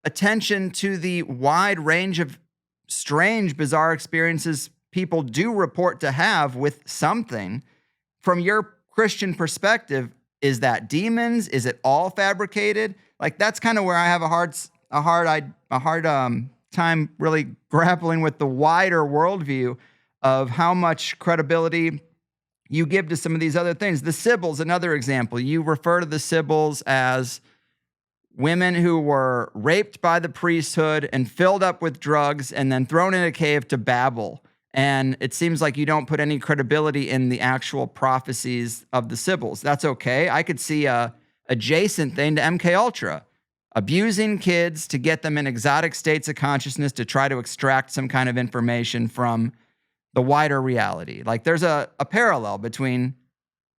attention to the wide range of strange, bizarre experiences people do report to have with something. From your Christian perspective, is that demons? Is it all fabricated? Like that's kind of where I have a hard time really grappling with the wider worldview of how much credibility you give to some of these other things. The Sibyls, another example. You refer to the Sibyls as women who were raped by the priesthood and filled up with drugs and then thrown in a cave to babble. And it seems like you don't put any credibility in the actual prophecies of the Sibyls. That's okay. I could see a adjacent thing to MK Ultra, abusing kids to get them in exotic states of consciousness to try to extract some kind of information from the wider reality. Like there's a parallel between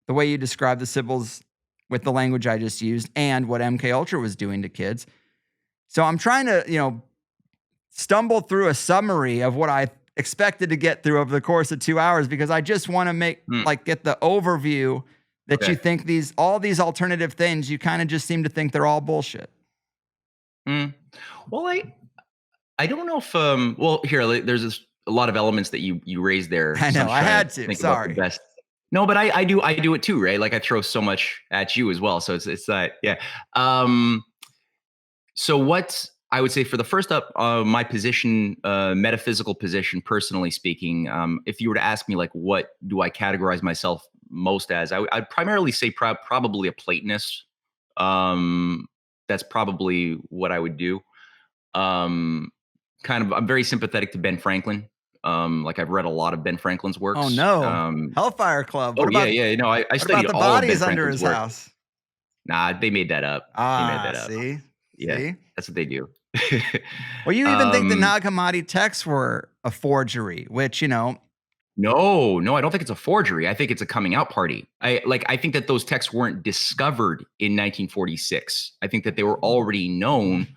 the way you describe the Sibyls with the language I just used and what MK Ultra was doing to kids. So I'm trying to, stumble through a summary of what I expected to get through over the course of 2 hours, because I just want to get the overview that you think all these alternative things, you kind of just seem to think they're all bullshit. Well, I don't know if, here, there's a lot of elements that you raised there. I know, I had to, sorry. No, but I do it too, right? Like I throw so much at you as well. So it's that, yeah. So what I would say for the first up, my position, metaphysical position, personally speaking, if you were to ask me, like, what do I categorize myself most as? I'd primarily say probably a Platonist. That's probably what I would do. I'm very sympathetic to Ben Franklin. Like I've read a lot of Ben Franklin's works. Oh no, Hellfire Club. Yeah. No, I studied the all of Ben bodies under Franklin's his work. house. Nah, they made that up. They made that up. See? Yeah, See? that's what they do. Well, you even think the Nag Hammadi texts were a forgery, which, No, I don't think it's a forgery. I think it's a coming out party. I think that those texts weren't discovered in 1946. I think that they were already known,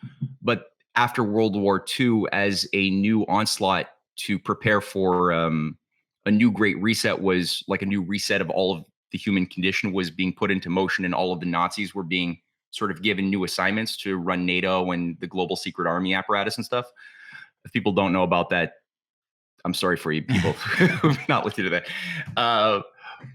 but after World War II, as a new onslaught to prepare for a new great reset, was like a new reset of all of the human condition was being put into motion, and all of the Nazis were being sort of given new assignments to run NATO and the global secret army apparatus and stuff. If people don't know about that, I'm sorry for you people who've not looked into that.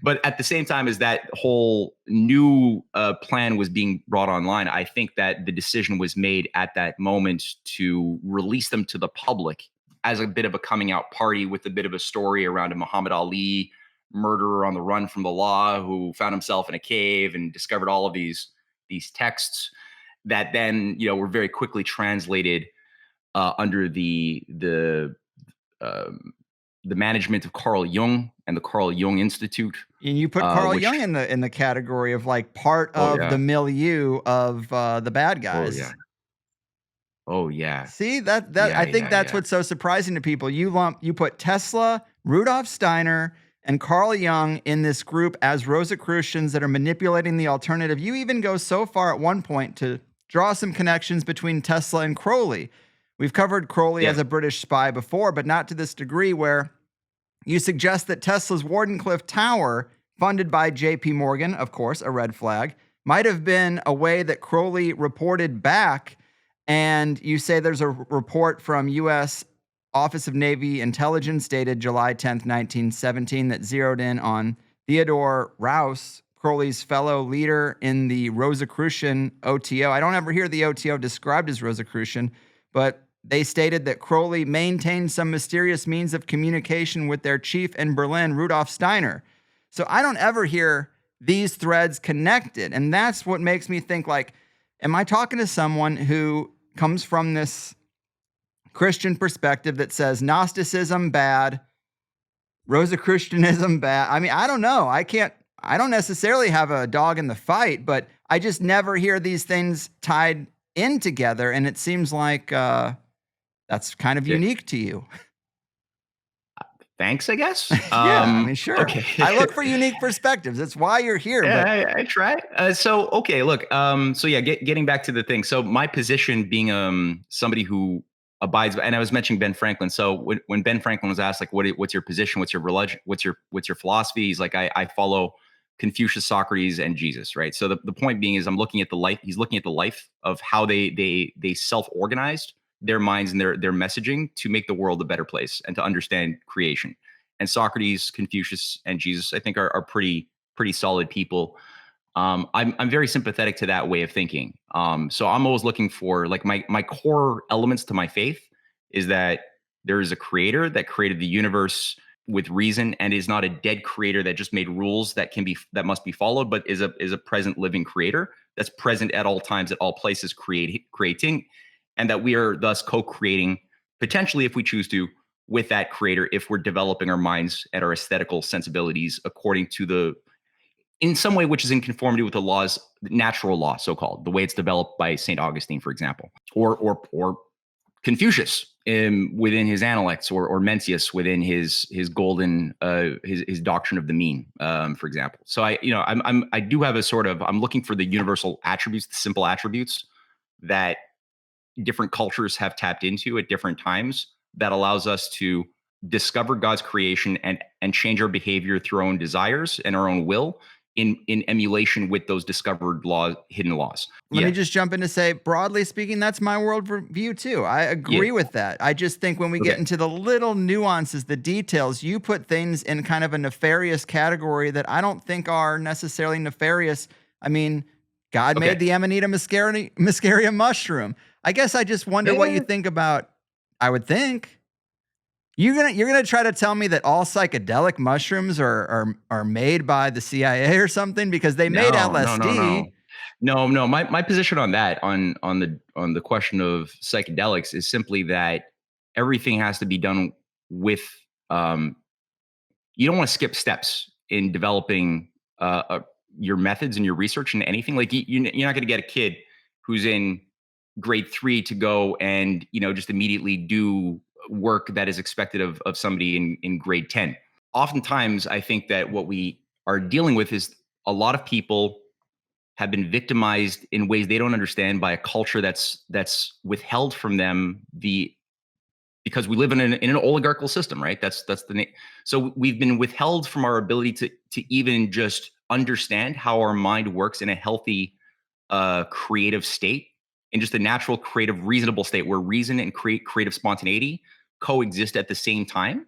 But at the same time as that whole new plan was being brought online, I think that the decision was made at that moment to release them to the public as a bit of a coming out party, with a bit of a story around a Muhammad Ali murderer on the run from the law who found himself in a cave and discovered all of these texts that then were very quickly translated under um, the management of Carl Jung and the Carl Jung Institute. And you put Carl which, Jung in the category of like part oh of yeah, the milieu of the bad oh guys. yeah, oh yeah, See, that yeah, I think yeah, that's yeah. what's so surprising to people. You put Tesla, Rudolf Steiner, and Carl Jung in this group as Rosicrucians that are manipulating the alternative. You even go so far at one point to draw some connections between Tesla and Crowley. We've covered Crowley Yeah. as a British spy before, but not to this degree, where you suggest that Tesla's Wardenclyffe Tower, funded by JP Morgan, of course, a red flag, might have been a way that Crowley reported back. And you say there's a report from U.S. Office of Navy Intelligence dated July 10th, 1917, that zeroed in on Theodore Rouse, Crowley's fellow leader in the Rosicrucian OTO. I don't ever hear the OTO described as Rosicrucian, but they stated that Crowley maintained some mysterious means of communication with their chief in Berlin, Rudolf Steiner. So I don't ever hear these threads connected. And that's what makes me think, like, am I talking to someone who comes from this Christian perspective that says Gnosticism bad, Rosicrucianism bad? I mean, I don't know. I don't necessarily have a dog in the fight, but I just never hear these things tied in together. And it seems like that's kind of Yeah. unique to you. Thanks, I guess. Yeah, I mean, sure. Okay. I look for unique perspectives. That's why you're here. Yeah, But I try. So okay, look. So yeah, getting back to the thing. So my position being somebody who abides by, and I was mentioning Ben Franklin. So when Ben Franklin was asked like, what's your position? What's your religion? What's your philosophy? He's like, I follow Confucius, Socrates, and Jesus. Right. So the point being is I'm looking at the life. He's looking at the life of how they self-organized their minds and their messaging to make the world a better place and to understand creation. And Socrates, Confucius, and Jesus, I think, are pretty solid people. I'm very sympathetic to that way of thinking. So I'm always looking for, like, my core elements to my faith is that there is a creator that created the universe with reason and is not a dead creator that just made rules that must be followed, but is a present living creator that's present at all times, at all places, creating, and that we are thus co-creating, potentially, if we choose to, with that creator, if we're developing our minds and our aesthetical sensibilities according to in some way which is in conformity with the laws, natural law, so-called, the way it's developed by St. Augustine, for example, or Confucius within his Analects, or Mencius within his golden his doctrine of the mean, for example. So I do have a sort of, I'm looking for the universal attributes, the simple attributes that different cultures have tapped into at different times, that allows us to discover God's creation and change our behavior through our own desires and our own will in emulation with those discovered hidden laws. let me just jump in to say, broadly speaking, that's my worldview too. I agree with that. I just think when we get into the little nuances, the details, you put things in kind of a nefarious category that I don't think are necessarily nefarious. I mean, God made the Amanita muscaria mushroom. I guess I just wonder what you think about. I would think you're gonna try to tell me that all psychedelic mushrooms are made by the CIA or something, because they made LSD. No. My position on that, on the question of psychedelics, is simply that everything has to be done with. You don't want to skip steps in developing your methods and your research and anything. Like you're not going to get a kid who's in grade 3 to go and just immediately do work that is expected of somebody in grade 10. Oftentimes, I think that what we are dealing with is a lot of people have been victimized in ways they don't understand by a culture that's withheld from them because we live in an oligarchical system, right? That's the so we've been withheld from our ability to even just understand how our mind works in a healthy, creative state, in just a natural, creative, reasonable state where reason and creative spontaneity coexist at the same time,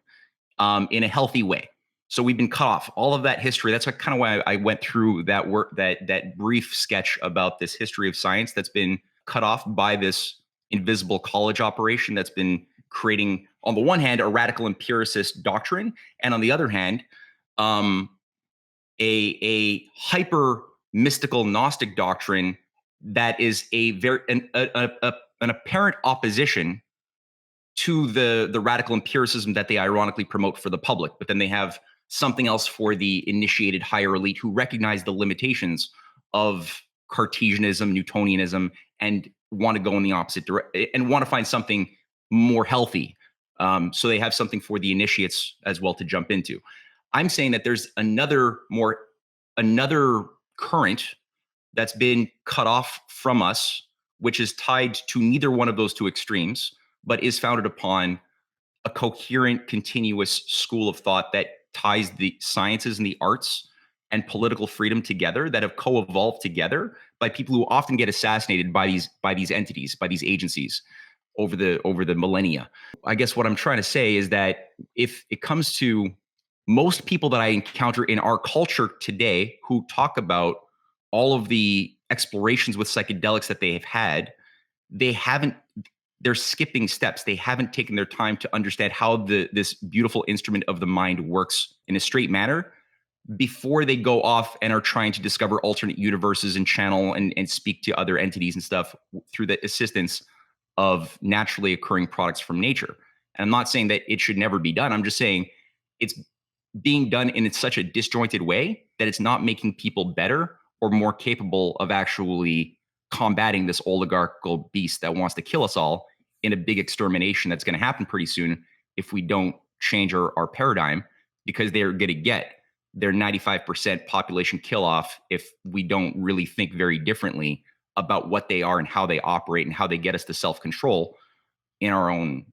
in a healthy way. So we've been cut off. All of that history. That's kind of why I went through that work, that brief sketch about this history of science that's been cut off by this invisible college operation that's been creating, on the one hand, a radical empiricist doctrine, and on the other hand, um, a hyper mystical Gnostic doctrine that is a very an apparent opposition to the radical empiricism that they ironically promote for the public, but then they have something else for the initiated higher elite who recognize the limitations of Cartesianism, Newtonianism, and want to go in the opposite direction and want to find something more healthy. So they have something for the initiates as well to jump into. I'm saying that there's another current that's been cut off from us, which is tied to neither one of those two extremes, but is founded upon a coherent, continuous school of thought that ties the sciences and the arts and political freedom together, that have co-evolved together by people who often get assassinated by these entities, by these agencies over the millennia. I guess what I'm trying to say is that if it comes to most people that I encounter in our culture today who talk about all of the explorations with psychedelics that they have had, they haven't they're skipping steps. They haven't taken their time to understand how this beautiful instrument of the mind works in a straight manner before they go off and are trying to discover alternate universes and channel and speak to other entities and stuff through the assistance of naturally occurring products from nature. And I'm not saying that it should never be done. I'm just saying it's being done in such a disjointed way that it's not making people better or more capable of actually combating this oligarchical beast that wants to kill us all in a big extermination that's going to happen pretty soon if we don't change our paradigm, because they're going to get their 95% population kill off if we don't really think very differently about what they are and how they operate and how they get us to self-control in our own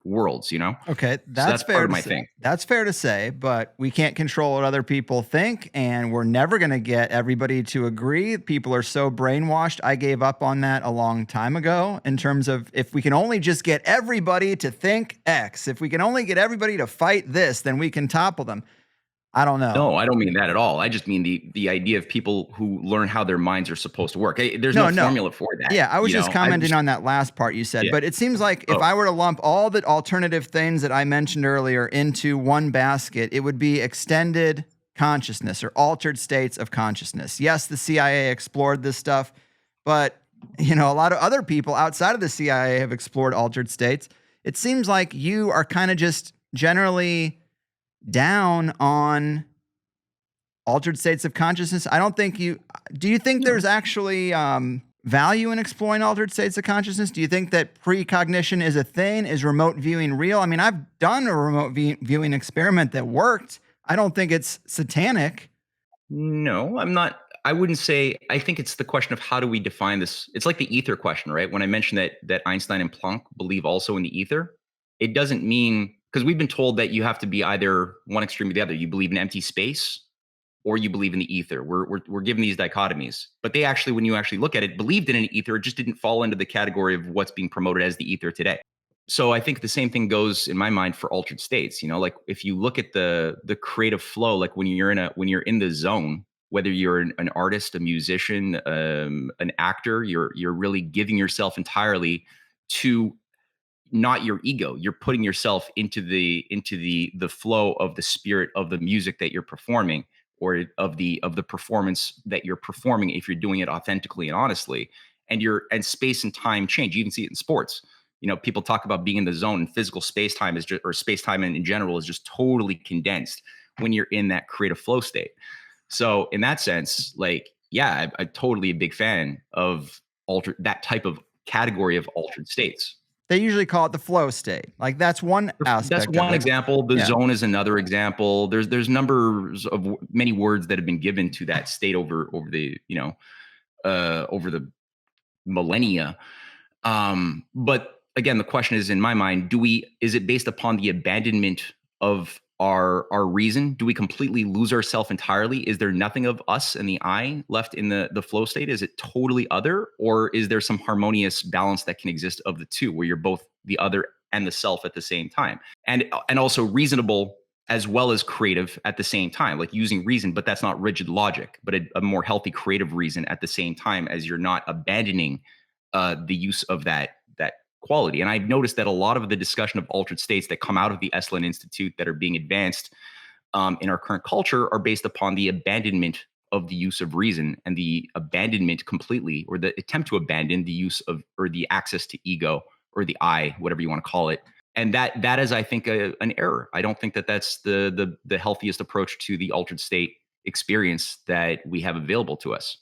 worlds, you know? Okay, So that's part fair of to my say. thing. That's fair to say, but we can't control what other people think, and we're never going to get everybody to agree. People are so brainwashed. I gave up on that a long time ago in terms of if we can only just get everybody to think X, if we can only get everybody to fight this, then we can topple them. I don't know. No, I don't mean that at all. I just mean the idea of people who learn how their minds are supposed to work. There's no No. formula for that. Yeah, I was You just know, I commenting just on that last part you said, yeah. but it seems like if Oh, I were to lump all the alternative things that I mentioned earlier into one basket, it would be extended consciousness or altered states of consciousness. Yes, the CIA explored this stuff, but a lot of other people outside of the CIA have explored altered states. It seems like you are kind of just generally down on altered states of consciousness. I don't think do you think no. there's actually value in exploring altered states of consciousness? Do you think that precognition is a thing? Is remote viewing real? I mean, I've done a remote viewing experiment that worked. I don't think it's satanic. No, I'm not. I wouldn't say. I think it's the question of how do we define this? It's like the ether question, right? When I mentioned that Einstein and Planck believe also in the ether, it doesn't mean, because we've been told that you have to be either one extreme or the other. You believe in empty space or you believe in the ether. We're given these dichotomies, but they actually, when you actually look at it, believed in an ether. It just didn't fall into the category of what's being promoted as the ether today. So I think the same thing goes in my mind for altered states. Like if you look at the creative flow, like when you're in the zone, whether you're an artist, a musician, an actor, you're really giving yourself entirely to not your ego. You're putting yourself into the flow of the spirit of the music that you're performing, or of the performance that you're performing, if you're doing it authentically and honestly. And space and time change. You even see it in sports. People talk about being in the zone, and physical space time is just, or space time in general, is just totally condensed when you're in that creative flow state. So in that sense, like, yeah, I'm totally a big fan of that type of category of altered states. They usually call it the flow state. Like that's one That's aspect of one it. example. The Yeah. zone is another example. There's numbers of many words that have been given to that state over the over the millennia. But again, the question is, in my mind, is it based upon the abandonment of our reason? Do we completely lose ourselves entirely? Is there nothing of us and the I left in the flow state? Is it totally other, or is there some harmonious balance that can exist of the two, where you're both the other and the self at the same time, and also reasonable as well as creative at the same time, like using reason, but that's not rigid logic, but a more healthy creative reason at the same time, as you're not abandoning the use of that quality. And I've noticed that a lot of the discussion of altered states that come out of the Esalen Institute that are being advanced in our current culture are based upon the abandonment of the use of reason and the abandonment completely, or the attempt to abandon the use of, or the access to ego, or the I, whatever you want to call it. And that is, I think, an error. I don't think that that's the healthiest approach to the altered state experience that we have available to us.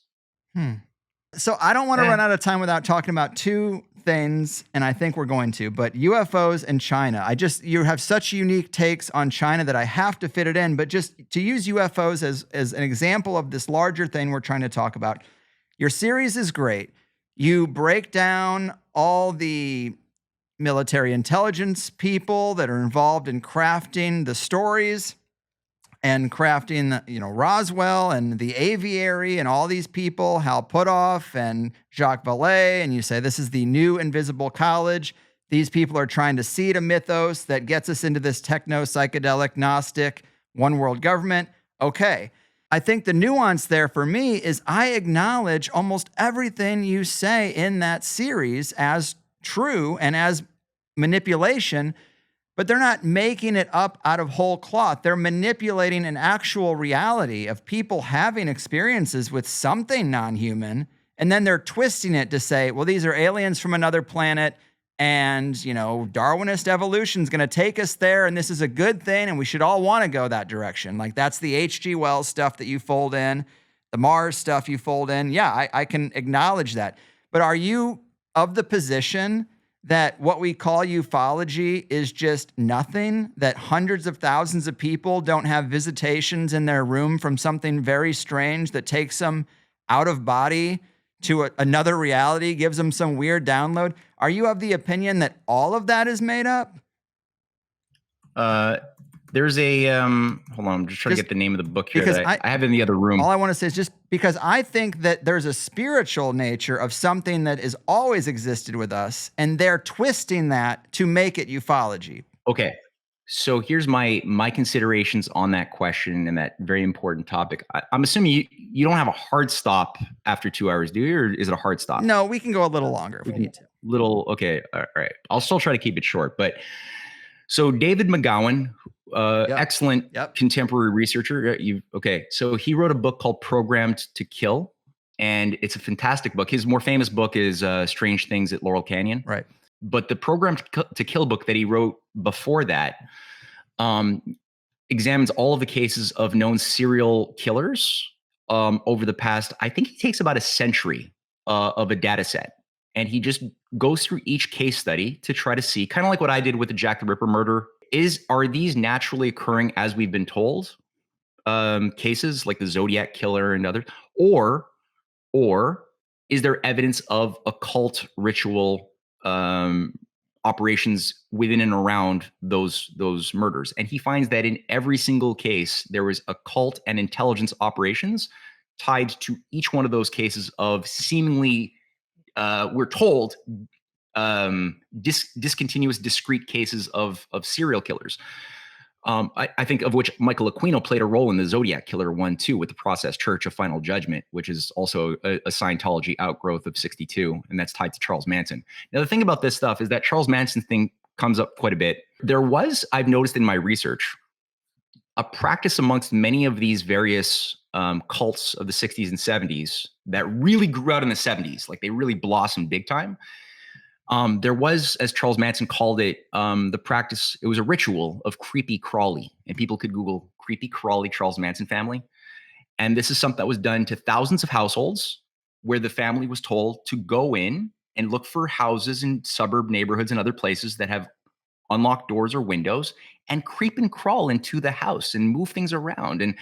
So I don't want to run out of time without talking about two things, and I think we're going to, but UFOs and China. You have such unique takes on China that I have to fit it in, but just to use UFOs as an example of this larger thing we're trying to talk about. Your series is great. You break down all the military intelligence people that are involved in crafting the stories and crafting, Roswell and the aviary and all these people, Hal Puthoff and Jacques Vallée, and you say this is the new invisible college. These people are trying to seed a mythos that gets us into this techno-psychedelic, Gnostic, one world government. Okay. I think the nuance there for me is I acknowledge almost everything you say in that series as true and as manipulation, but they're not making it up out of whole cloth. They're manipulating an actual reality of people having experiences with something non-human, and then they're twisting it to say, well, these are aliens from another planet, and, Darwinist evolution is going to take us there, and this is a good thing, and we should all want to go that direction. Like, that's the H.G. Wells stuff that you fold in, the Mars stuff you fold in. Yeah, I can acknowledge that. But are you of the position that what we call ufology is just nothing, that hundreds of thousands of people don't have visitations in their room from something very strange that takes them out of body to another reality, gives them some weird download? Are you of the opinion that all of that is made up? There's a hold on, I'm just trying to get the name of the book here because that I have in the other room. All I want to say is just because I think that there's a spiritual nature of something that has always existed with us, and they're twisting that to make it ufology. Okay. So here's my considerations on that question and that very important topic. I'm assuming you don't have a hard stop after 2 hours, do you? Or is it a hard stop? No, we can go a little longer if we need to. Okay. All right. I'll still try to keep it short. But so David McGowan, excellent contemporary researcher. So he wrote a book called Programmed to Kill, and it's a fantastic book. His more famous book is Strange Things at Laurel Canyon. Right. But the Programmed to Kill book that he wrote before that examines all of the cases of known serial killers over the past, I think he takes about a century of a data set. And he just goes through each case study to try to see, kind of like what I did with the Jack the Ripper murder, are these naturally occurring as we've been told? Cases like the Zodiac killer and others, or is there evidence of occult ritual operations within and around those murders? And he finds that in every single case, there was occult and intelligence operations tied to each one of those cases of seemingly, we're told, discontinuous, discrete cases of serial killers. I think of which Michael Aquino played a role in the Zodiac killer one too, with the Process Church of Final Judgment, which is also a Scientology outgrowth of 62, and that's tied to Charles Manson. Now, the thing about this stuff is that Charles Manson thing comes up quite a bit. There was, I've noticed in my research, a practice amongst many of these various cults of the 60s and 70s that really grew out in the 70s, like they really blossomed big time. There was, as Charles Manson called it, the practice, it was a ritual of creepy crawly, and people could Google creepy crawly Charles Manson family. And this is something that was done to thousands of households where the family was told to go in and look for houses in suburb neighborhoods and other places that have unlocked doors or windows and creep and crawl into the house and move things around. And,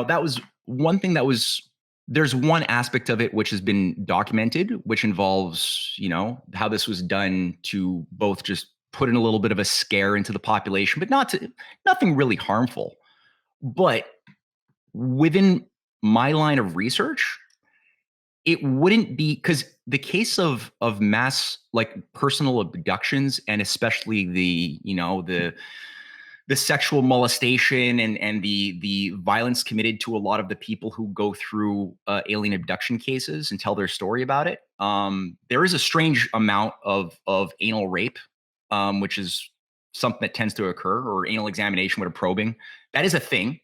that was one thing that was, there's one aspect of it which has been documented, which involves, how this was done to both just put in a little bit of a scare into the population, but nothing really harmful. But within my line of research, it wouldn't be, because the case of mass, like personal abductions, and especially the sexual molestation and the violence committed to a lot of the people who go through alien abduction cases and tell their story about it. There is a strange amount of anal rape, which is something that tends to occur, or anal examination with a probing. That is a thing.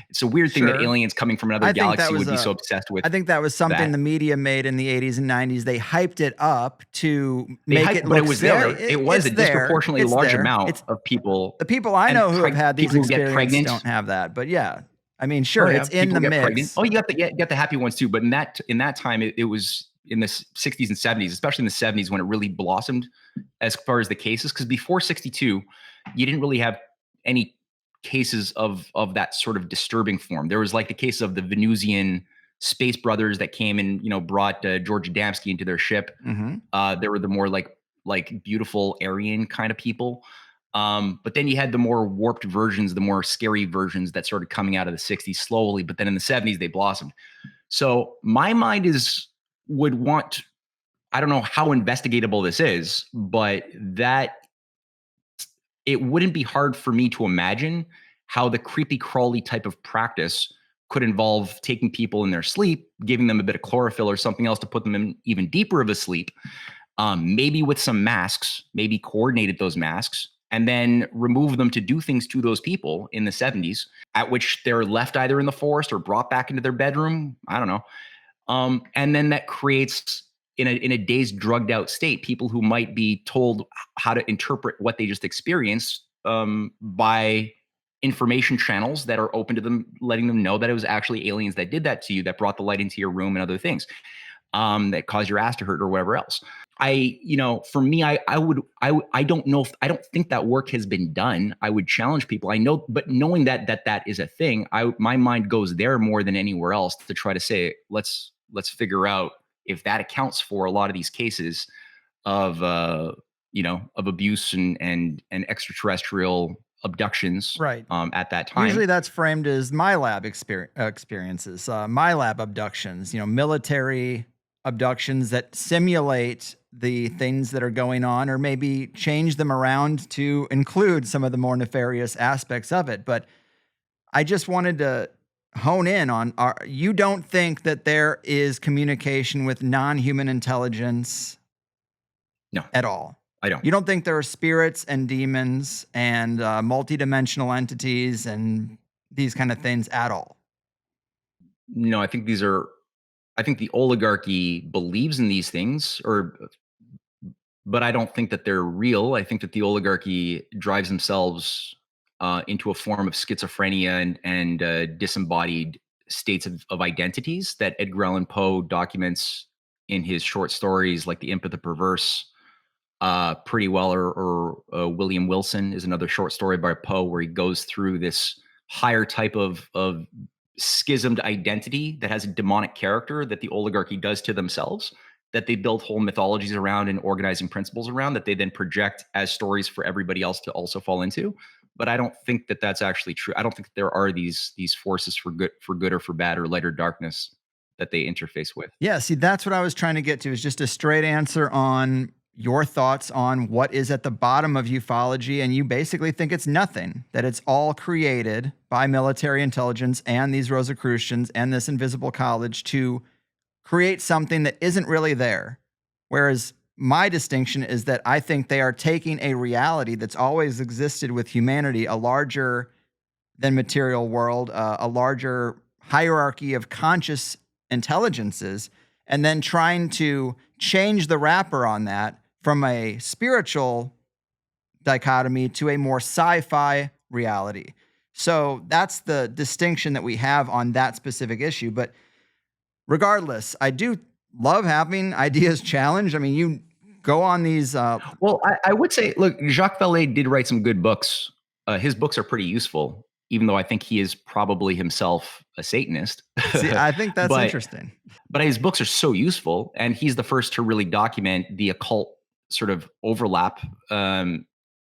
It's a weird thing that Sure. aliens coming from another I think that galaxy was would be so a obsessed with I think that was something that. the media made in the 80s and 90s. They hyped it up to They make hyped, it but it look was silly. there. It was It's a there. disproportionately It's large there. amount It's of people, the people I and know who have had these people who get experiences pregnant. don't have that. But yeah, I mean, Oh sure, yeah, it's in people the get pregnant. mix. Oh, you got the happy ones too. But in that time, it was in the 60s and 70s, especially in the 70s, when it really blossomed as far as the cases. Because before 62, you didn't really have any cases of that sort of disturbing form. There was like the case of the Venusian space brothers that came and brought George Adamski into their ship. Mm-hmm. There were the more like beautiful Aryan kind of people. But then you had the more warped versions, the more scary versions that started coming out of the 60s slowly. But then in the 70s, they blossomed. So my mind would want, I don't know how investigatable this is, but that it wouldn't be hard for me to imagine how the creepy crawly type of practice could involve taking people in their sleep, giving them a bit of chlorophyll or something else to put them in even deeper of a sleep, maybe with some masks, maybe coordinated those masks, and then remove them to do things to those people in the 70s, at which they're left either in the forest or brought back into their bedroom. I don't know. And then that creates, in a dazed, drugged out state, people who might be told how to interpret what they just experienced by information channels that are open to them, letting them know that it was actually aliens that did that to you, that brought the light into your room and other things, that caused your ass to hurt or whatever else. For me, I don't know I don't think that work has been done. I would challenge people. I know, but knowing that is a thing, my mind goes there more than anywhere else to try to say, let's figure out if that accounts for a lot of these cases of of abuse and extraterrestrial abductions Right. at that time. Usually that's framed as my lab experiences, my lab abductions, military abductions that simulate the things that are going on, or maybe change them around to include some of the more nefarious aspects of it. But I just wanted to hone in on, you don't think that there is communication with non-human intelligence No, at all? I don't. You don't think there are spirits and demons and multidimensional entities and these kind of things at all? No, I think the oligarchy believes in these things, but I don't think that they're real. I think that the oligarchy drives themselves into a form of schizophrenia and disembodied states of identities that Edgar Allan Poe documents in his short stories, like The Imp of the Perverse, pretty well. Or William Wilson is another short story by Poe where he goes through this higher type of schismed identity that has a demonic character that the oligarchy does to themselves, that they build whole mythologies around and organizing principles around, that they then project as stories for everybody else to also fall into. But I don't think that that's actually true. I don't think that there are these forces for good or for bad, or light or darkness, that they interface with. Yeah, see, that's what I was trying to get to, is just a straight answer on your thoughts on what is at the bottom of ufology. And you basically think it's nothing, that it's all created by military intelligence and these Rosicrucians and this invisible college to create something that isn't really there. Whereas my distinction is that I think they are taking a reality that's always existed with humanity, a larger than material world, a larger hierarchy of conscious intelligences, and then trying to change the wrapper on that from a spiritual dichotomy to a more sci-fi reality. So that's the distinction that we have on that specific issue. But regardless, I do love having ideas challenged. I mean, you go on these. Well, I would say, look, Jacques Vallée did write some good books. His books are pretty useful, even though I think he is probably himself a Satanist. See, I think that's but interesting. but his books are so useful, and he's the first to really document the occult sort of overlap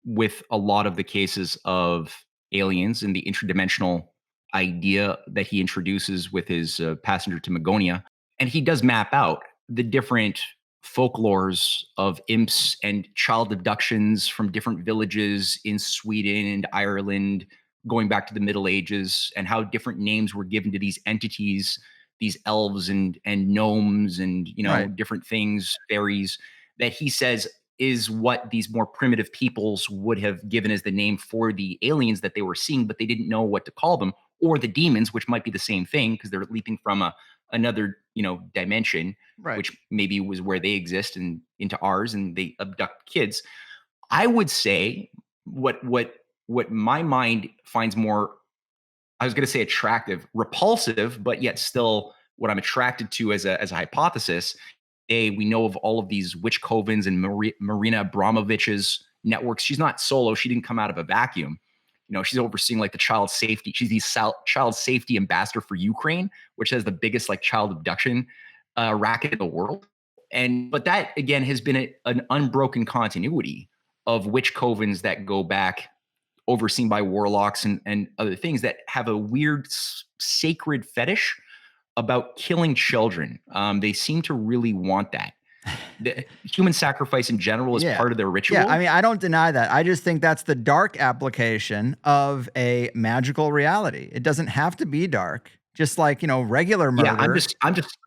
with a lot of the cases of aliens and the interdimensional idea that he introduces with his Passenger to Magonia. And he does map out the different folklores of imps and child abductions from different villages in Sweden and Ireland, going back to the Middle Ages, and how different names were given to these entities, these elves and gnomes and Right. different things, fairies, that he says is what these more primitive peoples would have given as the name for the aliens that they were seeing, but they didn't know what to call them, or the demons, which might be the same thing because they're leaping from another dimension, Right. which maybe was where they exist and into ours, and they abduct kids. I would say what my mind finds more, I was going to say attractive, repulsive, but yet still what I'm attracted to as a hypothesis. We know of all of these witch covens and Marina Abramovich's networks. She's not solo. She didn't come out of a vacuum. She's overseeing like the child safety. She's the child safety ambassador for Ukraine, which has the biggest like child abduction racket in the world. But that again has been an unbroken continuity of witch covens that go back, overseen by warlocks and other things that have a weird sacred fetish about killing children. They seem to really want that. The human sacrifice in general is part of their ritual. Yeah, I mean, I don't deny that. I just think that's the dark application of a magical reality. It doesn't have to be dark. Just like, regular murder.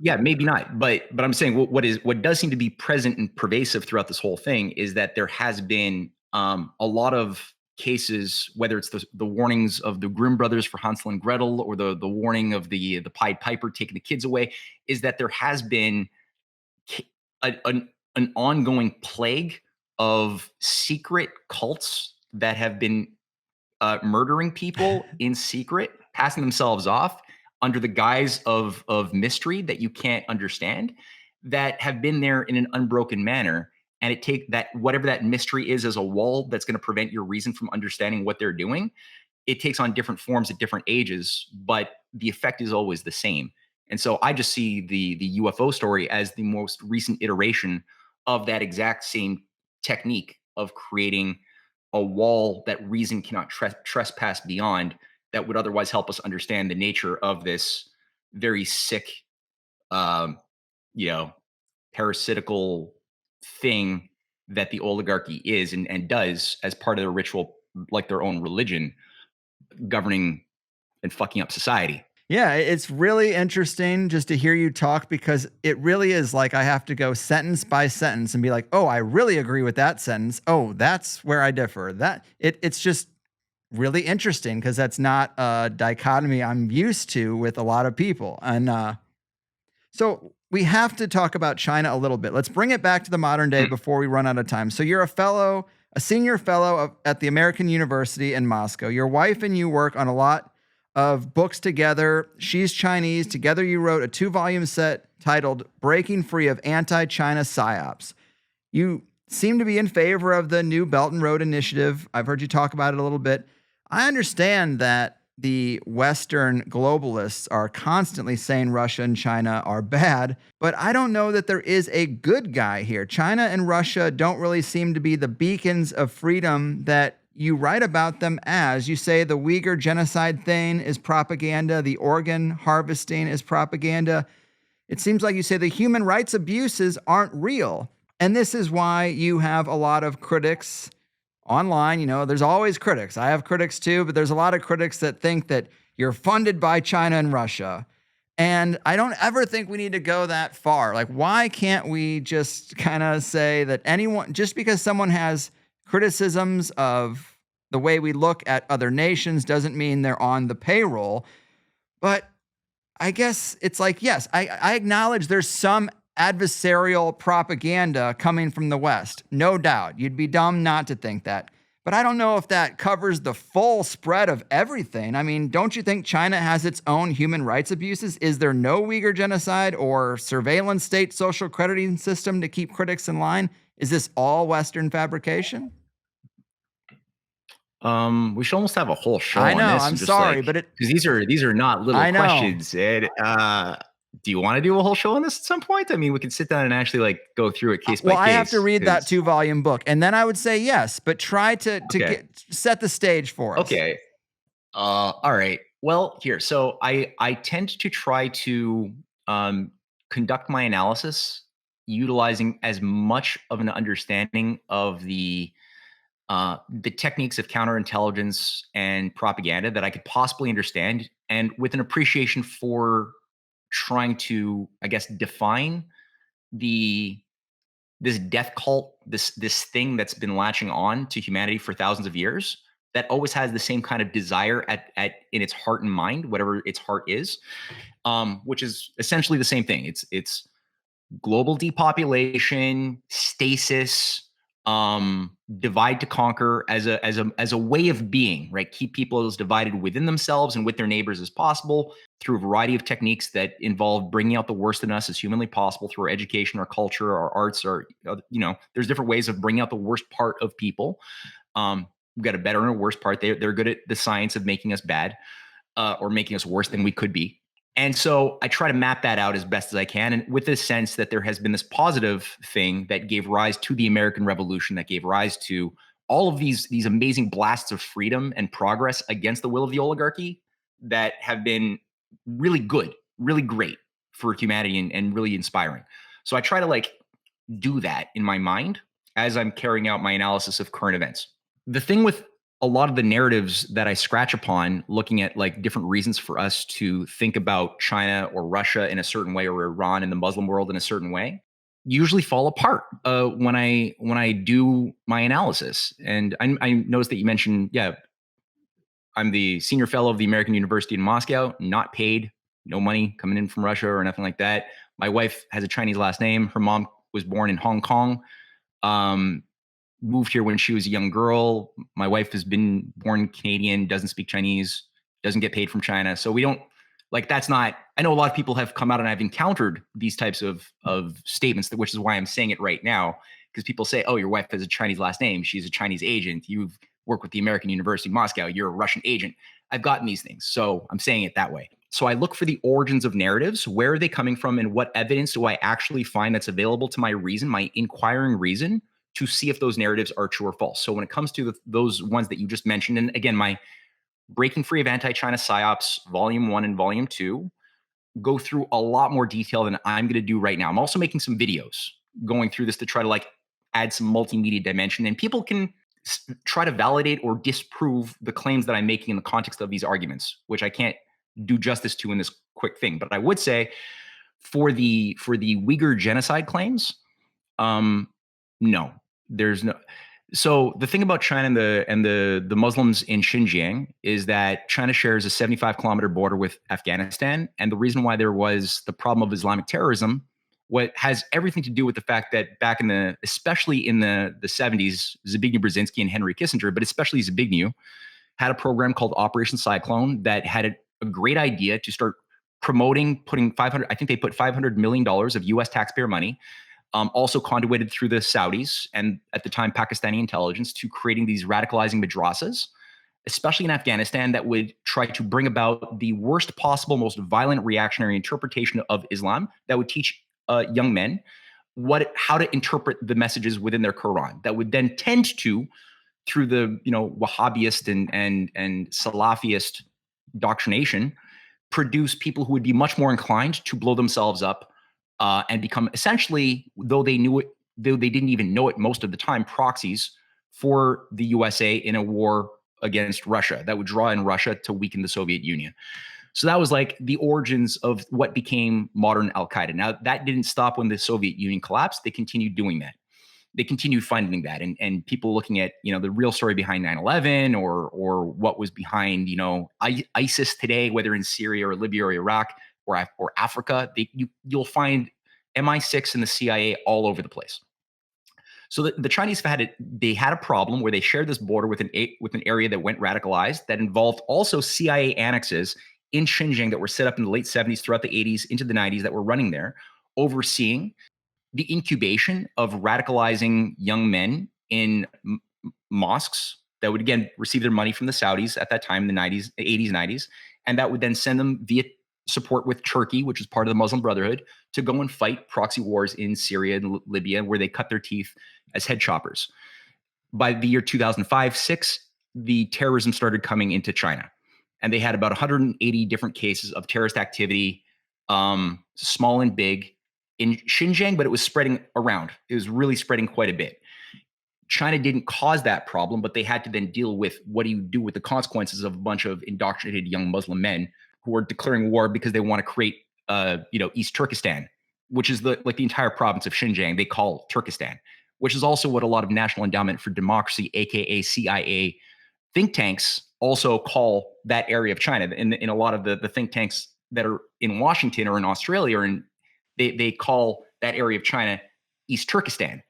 Yeah, maybe not. But I'm saying what does seem to be present and pervasive throughout this whole thing is that there has been a lot of cases, whether it's the warnings of the Grimm brothers for Hansel and Gretel or the warning of the Pied Piper taking the kids away, is that there has been an ongoing plague of secret cults that have been murdering people in secret, passing themselves off under the guise of mystery that you can't understand, that have been there in an unbroken manner. And it take that, whatever that mystery is, as a wall that's going to prevent your reason from understanding what they're doing. It takes on different forms at different ages, but the effect is always the same. And so I just see the UFO story as the most recent iteration of that exact same technique of creating a wall that reason cannot trespass beyond, that would otherwise help us understand the nature of this very sick, parasitical thing that the oligarchy is and does as part of their ritual, like their own religion, governing and fucking up society. Yeah, it's really interesting just to hear you talk, because it really is like I have to go sentence by sentence and be like, oh, I really agree with that sentence. Oh, that's where I differ. It's just really interesting because that's not a dichotomy I'm used to with a lot of people. And so we have to talk about China a little bit. Let's bring it back to the modern day before we run out of time. So you're a senior fellow at the American University in Moscow. Your wife and you work on a lot of books together. She's Chinese. Together you wrote a 2-volume set titled Breaking Free of Anti-China Psyops. You seem to be in favor of the New Belt and Road Initiative. I've heard you talk about it a little bit. I understand that the Western globalists are constantly saying Russia and China are bad, but I don't know that there is a good guy here. China and Russia don't really seem to be the beacons of freedom that you write about them as. You say the Uyghur genocide thing is propaganda, the organ harvesting is propaganda. It seems like you say the human rights abuses aren't real. And this is why you have a lot of critics online. There's always critics. I have critics too, but there's a lot of critics that think that you're funded by China and Russia. And I don't ever think we need to go that far. Like, why can't we just kind of say that just because someone has criticisms of the way we look at other nations doesn't mean they're on the payroll? But I guess it's like, yes, I acknowledge there's some adversarial propaganda coming from the West. No doubt. You'd be dumb not to think that. But I don't know if that covers the full spread of everything. I mean, don't you think China has its own human rights abuses? Is there no Uyghur genocide or surveillance state social crediting system to keep critics in line? Is this all Western fabrication? We should almost have a whole show I know, on this. I'm sorry, but because these are not little I know. questions. Ed. Do you want to do a whole show on this at some point? I mean, we could sit down and actually go through it case by case. Well, I have to read that 2-volume book, and then I would say yes, but try to set the stage for us. Okay. All right. Well, here. So I tend to try to conduct my analysis utilizing as much of an understanding of the techniques of counterintelligence and propaganda that I could possibly understand, and with an appreciation for trying to, I guess, define the this death cult, this thing that's been latching on to humanity for thousands of years, that always has the same kind of desire at in its heart and mind, whatever its heart is, which is essentially the same thing. It's global depopulation, stasis, divide to conquer as a way of being, right? Keep people as divided within themselves and with their neighbors as possible through a variety of techniques that involve bringing out the worst in us as humanly possible through our education, our culture, our arts, or there's different ways of bringing out the worst part of people. We've got a better and a worse part. They're good at the science of making us bad, or making us worse than we could be. And so I try to map that out as best as I can. And with this sense that there has been this positive thing that gave rise to the American Revolution, that gave rise to all of these amazing blasts of freedom and progress against the will of the oligarchy that have been really good, really great for humanity and really inspiring. So I try to do that in my mind as I'm carrying out my analysis of current events. The thing with a lot of the narratives that I scratch upon, looking at different reasons for us to think about China or Russia in a certain way, or Iran and the Muslim world in a certain way, usually fall apart when I do my analysis. And I noticed that you mentioned, I'm the senior fellow of the American University in Moscow, not paid, no money coming in from Russia or nothing like that. My wife has a Chinese last name. Her mom was born in Hong Kong. Moved here when she was a young girl. My wife has been born Canadian, doesn't speak Chinese, doesn't get paid from China. So we don't that's not, I know a lot of people have come out and I've encountered these types of statements, which is why I'm saying it right now. Because people say, oh, your wife has a Chinese last name. She's a Chinese agent. You've worked with the American University in Moscow. You're a Russian agent. I've gotten these things. So I'm saying it that way. So I look for the origins of narratives. Where are they coming from? And what evidence do I actually find that's available to my reason, my inquiring reason, to see if those narratives are true or false. So when it comes to those ones that you just mentioned, and again, my Breaking Free of Anti-China PSYOPs, Volume 1 and Volume 2, go through a lot more detail than I'm going to do right now. I'm also making some videos going through this to try to add some multimedia dimension, and people can try to validate or disprove the claims that I'm making in the context of these arguments, which I can't do justice to in this quick thing. But I would say for the Uyghur genocide claims, no, there's no. So the thing about China and the Muslims in Xinjiang is that China shares a 75-kilometer border with Afghanistan, and the reason why there was the problem of Islamic terrorism, what has everything to do with the fact that back especially in the 70s, Zbigniew Brzezinski and Henry Kissinger, but especially Zbigniew, had a program called Operation Cyclone that had a great idea to start promoting, putting I think they put $500 million of U.S. taxpayer money, also conduited through the Saudis and at the time Pakistani intelligence, to creating these radicalizing madrasas, especially in Afghanistan, that would try to bring about the worst possible, most violent reactionary interpretation of Islam that would teach young men how to interpret the messages within their Quran, that would then tend to, through the Wahhabist and Salafist doctrination, produce people who would be much more inclined to blow themselves up and become essentially, though they didn't even know it most of the time, proxies for the USA in a war against Russia that would draw in Russia to weaken the Soviet Union. So that was the origins of what became modern Al-Qaeda. Now, that didn't stop when the Soviet Union collapsed. They continued doing that. They continued funding that. And people looking at, the real story behind 9/11 or what was behind, ISIS today, whether in Syria or Libya or Iraq or Africa, you'll find MI6 and the CIA all over the place. So the Chinese had a problem where they shared this border with an area that went radicalized, that involved also CIA annexes in Xinjiang that were set up in the late 70s, throughout the 80s, into the 90s, that were running there, overseeing the incubation of radicalizing young men in mosques that would, again, receive their money from the Saudis at that time, in the 90s, 80s, 90s, and that would then send them via support with Turkey, which is part of the Muslim Brotherhood, to go and fight proxy wars in Syria and Libya, where they cut their teeth as head choppers. By the year 2005-06, the terrorism started coming into China, and they had about 180 different cases of terrorist activity, small and big, in Xinjiang, but it was spreading around. It was really spreading quite a bit. China didn't cause that problem, but they had to then deal with, what do you do with the consequences of a bunch of indoctrinated young Muslim men who are declaring war because they want to create, East Turkestan, which is the entire province of Xinjiang, they call Turkestan, which is also what a lot of National Endowment for Democracy, aka CIA, think tanks also call that area of China. In a lot of the think tanks that are in Washington or in Australia, and they call that area of China East Turkestan.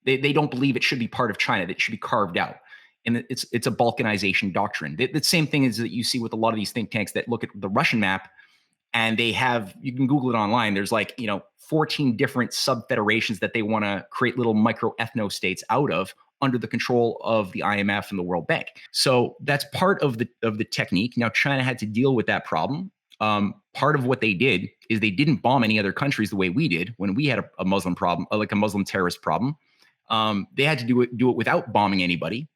They don't believe it should be part of China, that it should be carved out. And it's a balkanization doctrine. The same thing is that you see with a lot of these think tanks that look at the Russian map, and they have, you can Google it online, there's 14 different sub-federations that they want to create little micro ethno states out of, under the control of the IMF and the World Bank. So that's part of the technique. Now, China had to deal with that problem. Part of what they did is they didn't bomb any other countries the way we did when we had a Muslim problem, like a Muslim terrorist problem. They had to do it without bombing anybody,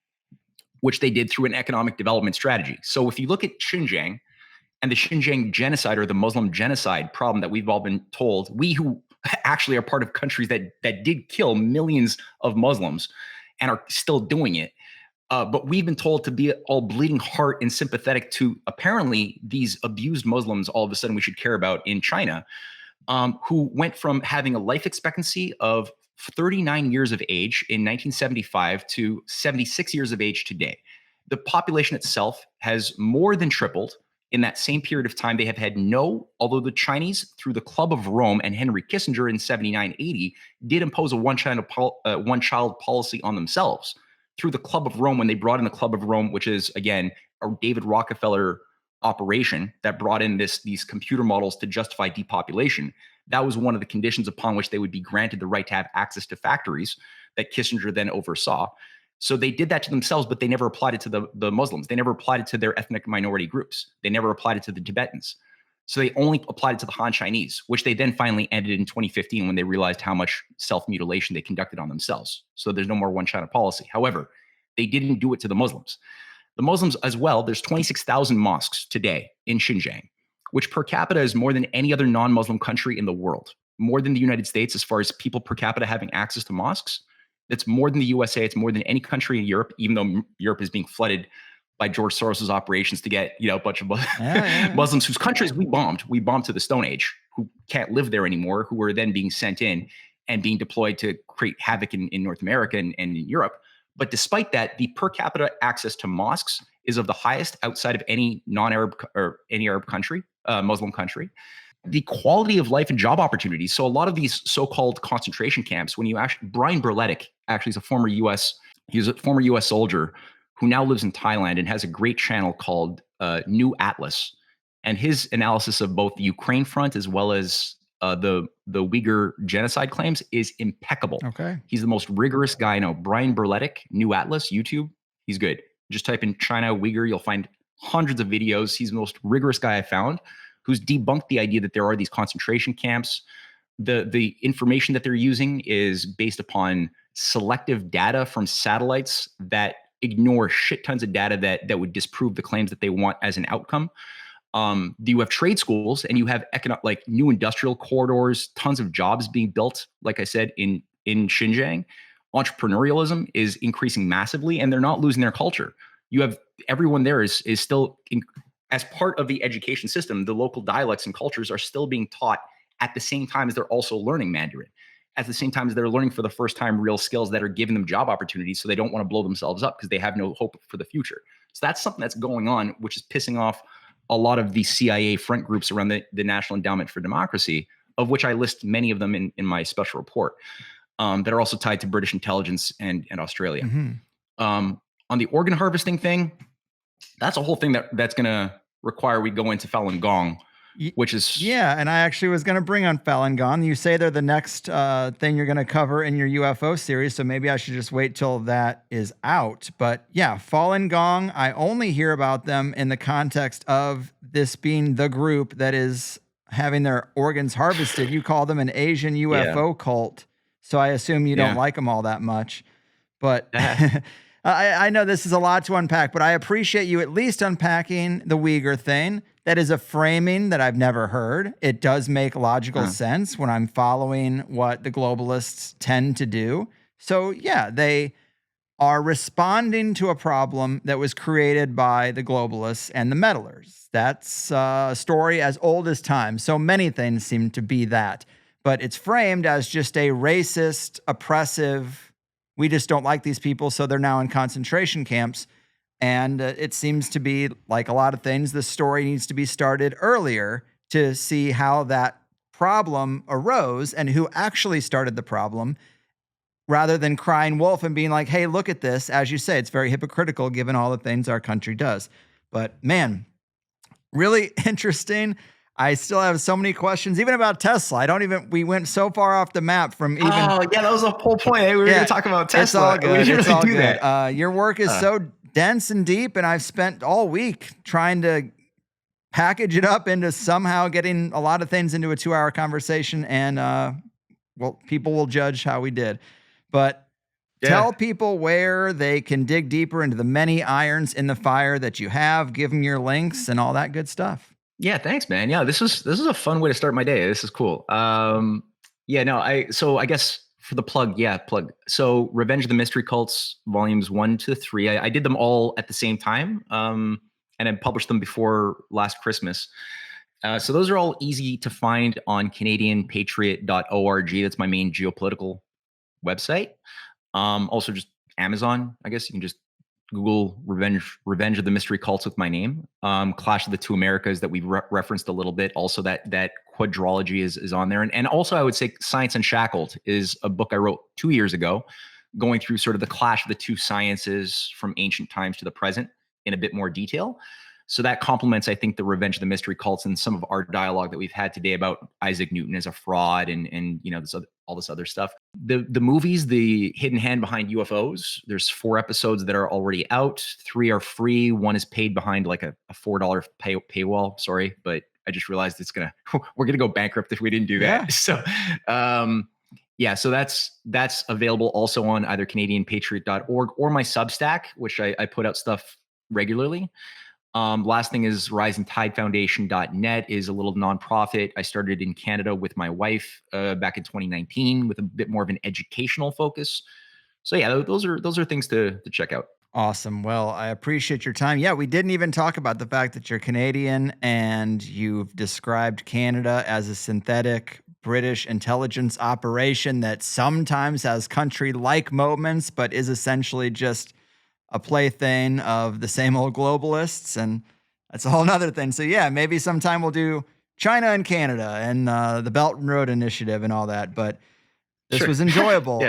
which they did through an economic development strategy. So if you look at Xinjiang and the Xinjiang genocide, or the Muslim genocide problem that we've all been told, we who actually are part of countries that did kill millions of Muslims and are still doing it, but we've been told to be all bleeding heart and sympathetic to apparently these abused Muslims all of a sudden we should care about in China, who went from having a life expectancy of 39 years of age in 1975 to 76 years of age today. The population itself has more than tripled. In that same period of time, they have had although the Chinese, through the Club of Rome and Henry Kissinger in 79-80, did impose a one-child policy on themselves. Through the Club of Rome, when they brought in the Club of Rome, which is, again, a David Rockefeller operation that brought in these computer models to justify depopulation, that was one of the conditions upon which they would be granted the right to have access to factories that Kissinger then oversaw. So they did that to themselves, but they never applied it to the Muslims. They never applied it to their ethnic minority groups. They never applied it to the Tibetans. So they only applied it to the Han Chinese, which they then finally ended in 2015 when they realized how much self-mutilation they conducted on themselves. So there's no more one China policy. However, they didn't do it to the Muslims. The Muslims as well, there's 26,000 mosques today in Xinjiang, which per capita is more than any other non-Muslim country in the world, more than the United States as far as people per capita having access to mosques. It's more than the USA. It's more than any country in Europe, even though Europe is being flooded by George Soros's operations to get a bunch of Muslims whose countries we bombed. We bombed to the Stone Age, who can't live there anymore, who were then being sent in and being deployed to create havoc in North America and in Europe. But despite that, the per capita access to mosques is of the highest outside of any non-Arab or any Arab country, Muslim country. The quality of life and job opportunities. So a lot of these so-called concentration camps, when you actually, Brian Berletic actually is a former US soldier who now lives in Thailand and has a great channel called New Atlas. And his analysis of both the Ukraine front as well as the Uyghur genocide claims is impeccable. Okay. He's the most rigorous guy I know. Brian Berletic, New Atlas, YouTube. He's good. Just type in China Uyghur. You'll find hundreds of videos. He's the most rigorous guy I found, who's debunked the idea that there are these concentration camps. The information that they're using is based upon selective data from satellites that ignore shit tons of data that would disprove the claims that they want as an outcome. You have trade schools and you have new industrial corridors, tons of jobs being built. Like I said, in Xinjiang, entrepreneurialism is increasing massively, and they're not losing their culture. You have everyone there is still as part of the education system. The local dialects and cultures are still being taught at the same time as they're also learning Mandarin, at the same time as they're learning for the first time real skills that are giving them job opportunities, so they don't want to blow themselves up because they have no hope for the future. So that's something that's going on, which is pissing off a lot of the CIA front groups around the National Endowment for Democracy, of which I list many of them in my special report, that are also tied to British intelligence and Australia. Mm-hmm. On the organ harvesting thing, that's a whole thing that's going to require we go into Falun Gong, which is... Yeah, and I actually was going to bring on Falun Gong. You say they're the next thing you're going to cover in your UFO series, so maybe I should just wait till that is out. But yeah, Falun Gong, I only hear about them in the context of this being the group that is having their organs harvested. You call them an Asian UFO cult, so I assume you don't like them all that much. But... I know this is a lot to unpack, but I appreciate you at least unpacking the Uyghur thing. That is a framing that I've never heard. It does make logical sense when I'm following what the globalists tend to do. So yeah, they are responding to a problem that was created by the globalists and the meddlers. That's a story as old as time. So many things seem to be that. but it's framed as just a racist, oppressive, we just don't like these people, so they're now in concentration camps. And it seems to be like a lot of things, the story needs to be started earlier to see how that problem arose and who actually started the problem, rather than crying wolf and being like, hey, look at this. As you say, it's very hypocritical given all the things our country does. But man, really interesting. I still have so many questions, even about Tesla. We went so far off the map from even. Oh, yeah, that was the whole point. Hey, we were going to talk about Tesla. It's all good. We didn't It's really all do good. that. Your work is so dense and deep, and I've spent all week trying to package it up into somehow getting a lot of things into a 2-hour conversation. And, well, people will judge how we did. But tell people where they can dig deeper into the many irons in the fire that you have. Give them your links and all that good stuff. Yeah, thanks, man. Yeah, this is a fun way to start my day. This is cool. So I guess for the plug. So Revenge of the Mystery Cults, volumes 1 to 3. I did them all at the same time, and I published them before last Christmas. So those are all easy to find on CanadianPatriot.org. That's my main geopolitical website. Also just Amazon. I guess you can just Google Revenge of the Mystery Cults with my name. Clash of the Two Americas that we've referenced a little bit. Also that quadrology is on there. And also I would say Science Unshackled is a book I wrote 2 years ago, going through sort of the clash of the two sciences from ancient times to the present in a bit more detail. So that complements, I think, the Revenge of the Mystery Cults and some of our dialogue that we've had today about Isaac Newton as a fraud and all this other stuff. The movies, The Hidden Hand Behind UFOs, there's 4 episodes that are already out. 3 are free. 1 is paid behind like a $4 paywall. Sorry, but I just realized we're gonna go bankrupt if we didn't do that. So so that's available also on either CanadianPatriot.org or my Substack, which I put out stuff regularly. Last thing is risingtidefoundation.net is a little nonprofit. I started in Canada with my wife back in 2019 with a bit more of an educational focus. So yeah, those are things to check out. Awesome. Well, I appreciate your time. Yeah, we didn't even talk about the fact that you're Canadian and you've described Canada as a synthetic British intelligence operation that sometimes has country-like moments, but is essentially just a plaything of the same old globalists, and that's a whole nother thing. So yeah, maybe sometime we'll do China and Canada and the Belt and Road Initiative and all that. But this was enjoyable.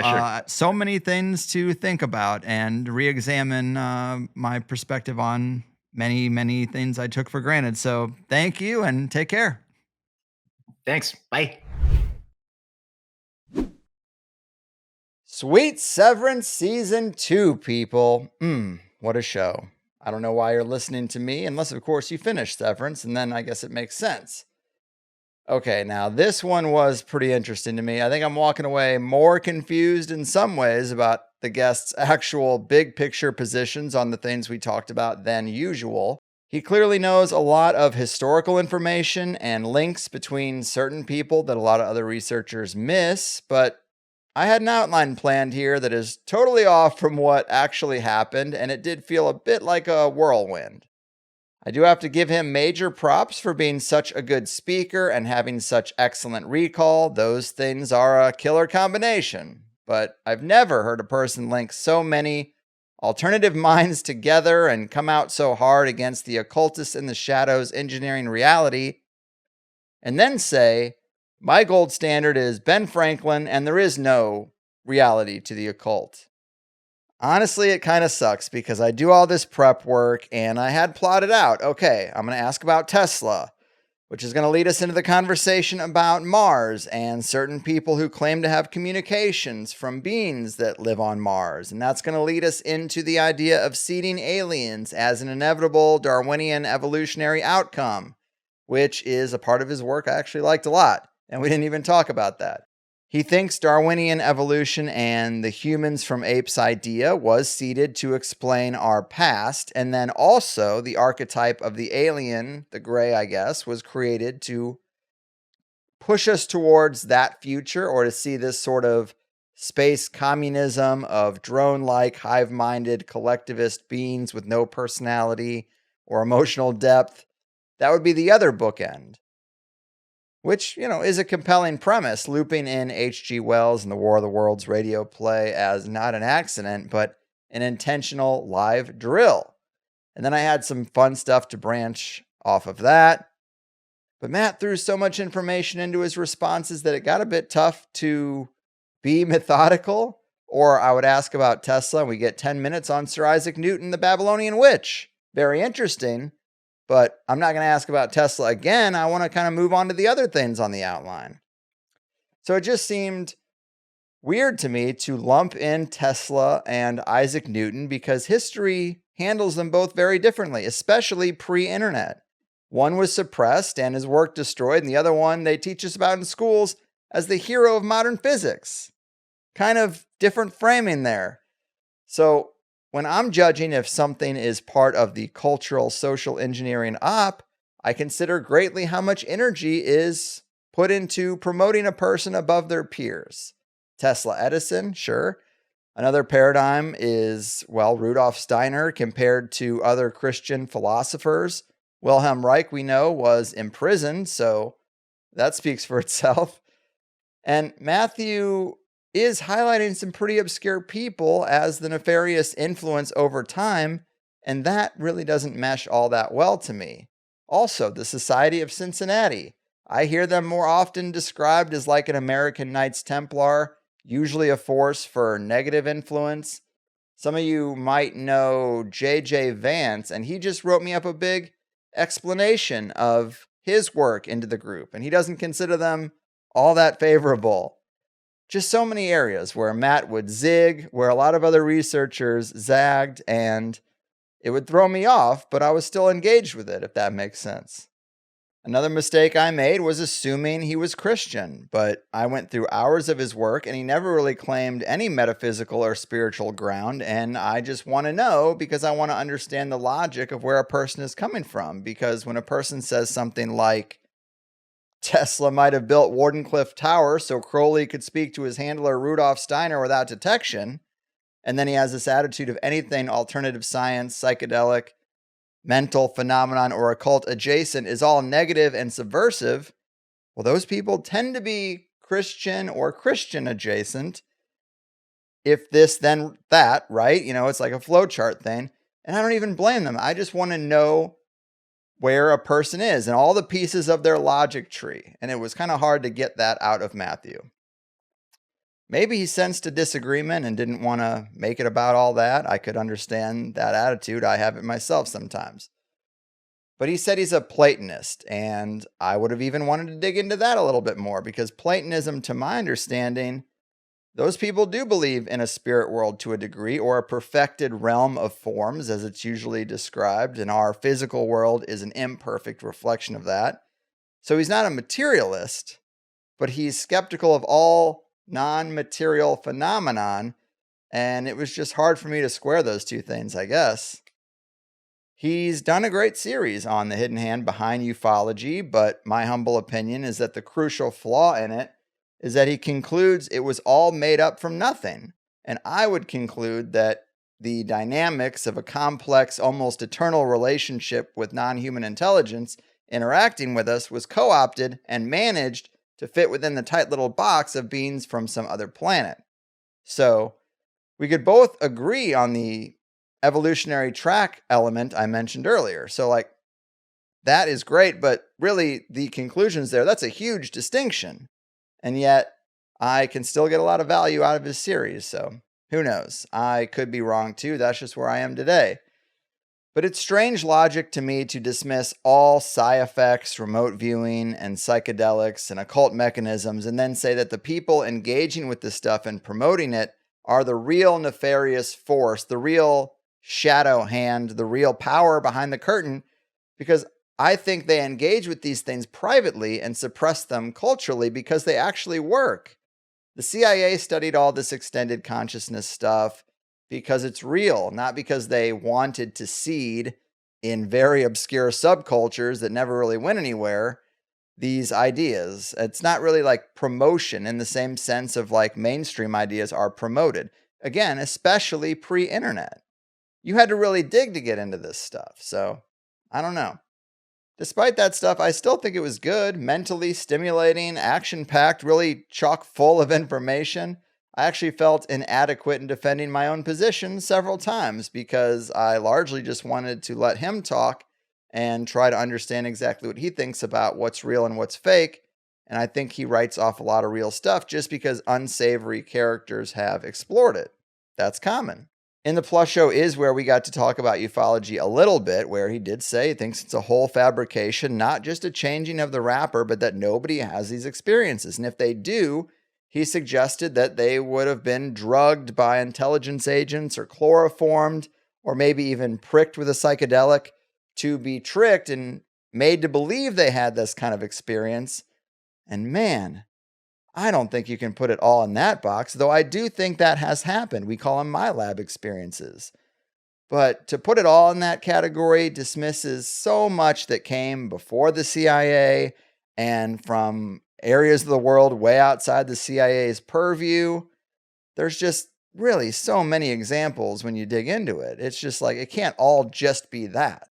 So many things to think about and re-examine my perspective on many, many things I took for granted. So thank you and take care. Thanks. Bye. Sweet Severance Season 2, people. What a show. I don't know why you're listening to me, unless, of course, you finished Severance, and then I guess it makes sense. Okay, now this one was pretty interesting to me. I think I'm walking away more confused in some ways about the guest's actual big picture positions on the things we talked about than usual. He clearly knows a lot of historical information and links between certain people that a lot of other researchers miss, but I had an outline planned here that is totally off from what actually happened, and it did feel a bit like a whirlwind. I do have to give him major props for being such a good speaker and having such excellent recall. Those things are a killer combination. But I've never heard a person link so many alternative minds together and come out so hard against the occultists in the shadows engineering reality, and then say, my gold standard is Ben Franklin, and there is no reality to the occult. Honestly, it kind of sucks because I do all this prep work and I had plotted out, okay, I'm going to ask about Tesla, which is going to lead us into the conversation about Mars and certain people who claim to have communications from beings that live on Mars. And that's going to lead us into the idea of seeding aliens as an inevitable Darwinian evolutionary outcome, which is a part of his work I actually liked a lot. And we didn't even talk about that. He thinks Darwinian evolution and the humans from apes idea was seeded to explain our past, and then also the archetype of the alien, the gray, I guess, was created to push us towards that future, or to see this sort of space communism of drone-like, hive-minded, collectivist beings with no personality or emotional depth. That would be the other bookend. which, is a compelling premise, looping in H.G. Wells and the War of the Worlds radio play as not an accident, but an intentional live drill. And then I had some fun stuff to branch off of that. But Matt threw so much information into his responses that it got a bit tough to be methodical. Or I would ask about Tesla, and we get 10 minutes on Sir Isaac Newton, the Babylonian witch. Very interesting, but I'm not going to ask about Tesla again. I want to kind of move on to the other things on the outline. So it just seemed weird to me to lump in Tesla and Isaac Newton because history handles them both very differently, especially pre-internet. One was suppressed and his work destroyed, and the other one they teach us about in schools as the hero of modern physics. Kind of different framing there. So when I'm judging if something is part of the cultural social engineering op, I consider greatly how much energy is put into promoting a person above their peers. Tesla Edison, sure. Another paradigm is, Rudolf Steiner compared to other Christian philosophers. Wilhelm Reich, we know, was imprisoned, so that speaks for itself. And Matthew is highlighting some pretty obscure people as the nefarious influence over time, and that really doesn't mesh all that well to me. Also, the Society of Cincinnati. I hear them more often described as like an American Knights Templar, usually a force for negative influence. Some of you might know J.J. Vance, and he just wrote me up a big explanation of his work into the group, and he doesn't consider them all that favorable. Just so many areas where Matt would zig, where a lot of other researchers zagged, and it would throw me off, but I was still engaged with it, if that makes sense. Another mistake I made was assuming he was Christian, but I went through hours of his work and he never really claimed any metaphysical or spiritual ground, and I just want to know because I want to understand the logic of where a person is coming from, because when a person says something like, Tesla might have built Wardenclyffe Tower so Crowley could speak to his handler Rudolf Steiner without detection, and then he has this attitude of anything alternative science, psychedelic, mental phenomenon, or occult adjacent is all negative and subversive, well, those people tend to be Christian or Christian adjacent. If this, then that, right? It's like a flowchart thing. And I don't even blame them. I just want to know where a person is and all the pieces of their logic tree. And it was kind of hard to get that out of Matthew. Maybe he sensed a disagreement and didn't want to make it about all that. I could understand that attitude. I have it myself sometimes. But he said he's a Platonist, and I would have even wanted to dig into that a little bit more, because Platonism, to my understanding, those people do believe in a spirit world to a degree, or a perfected realm of forms, as it's usually described, and our physical world is an imperfect reflection of that. So he's not a materialist, but he's skeptical of all non-material phenomenon, and it was just hard for me to square those two things, I guess. He's done a great series on the hidden hand behind ufology, but my humble opinion is that the crucial flaw in it is that he concludes it was all made up from nothing. And I would conclude that the dynamics of a complex, almost eternal relationship with non-human intelligence interacting with us was co-opted and managed to fit within the tight little box of beings from some other planet. So we could both agree on the evolutionary track element I mentioned earlier. So that is great, but really the conclusions there, that's a huge distinction. And yet I can still get a lot of value out of his series. So who knows? I could be wrong too. That's just where I am today. But it's strange logic to me to dismiss all psi effects, remote viewing, and psychedelics and occult mechanisms, and then say that the people engaging with this stuff and promoting it are the real nefarious force, the real shadow hand, the real power behind the curtain, because I think they engage with these things privately and suppress them culturally because they actually work. The CIA studied all this extended consciousness stuff because it's real, not because they wanted to seed in very obscure subcultures that never really went anywhere these ideas. It's not really like promotion in the same sense of like mainstream ideas are promoted. Again, especially pre-internet. You had to really dig to get into this stuff. So, I don't know. Despite that stuff, I still think it was good, mentally stimulating, action packed, really chock full of information. I actually felt inadequate in defending my own position several times because I largely just wanted to let him talk and try to understand exactly what he thinks about what's real and what's fake. And I think he writes off a lot of real stuff just because unsavory characters have explored it. That's common. In the Plus show is where we got to talk about ufology a little bit, where he did say he thinks it's a whole fabrication, not just a changing of the wrapper, but that nobody has these experiences. And if they do, he suggested that they would have been drugged by intelligence agents or chloroformed or maybe even pricked with a psychedelic to be tricked and made to believe they had this kind of experience. And man, I don't think you can put it all in that box, though I do think that has happened. We call them my lab experiences. But to put it all in that category dismisses so much that came before the CIA and from areas of the world way outside the CIA's purview. There's just really so many examples when you dig into it. It's just like, it can't all just be that.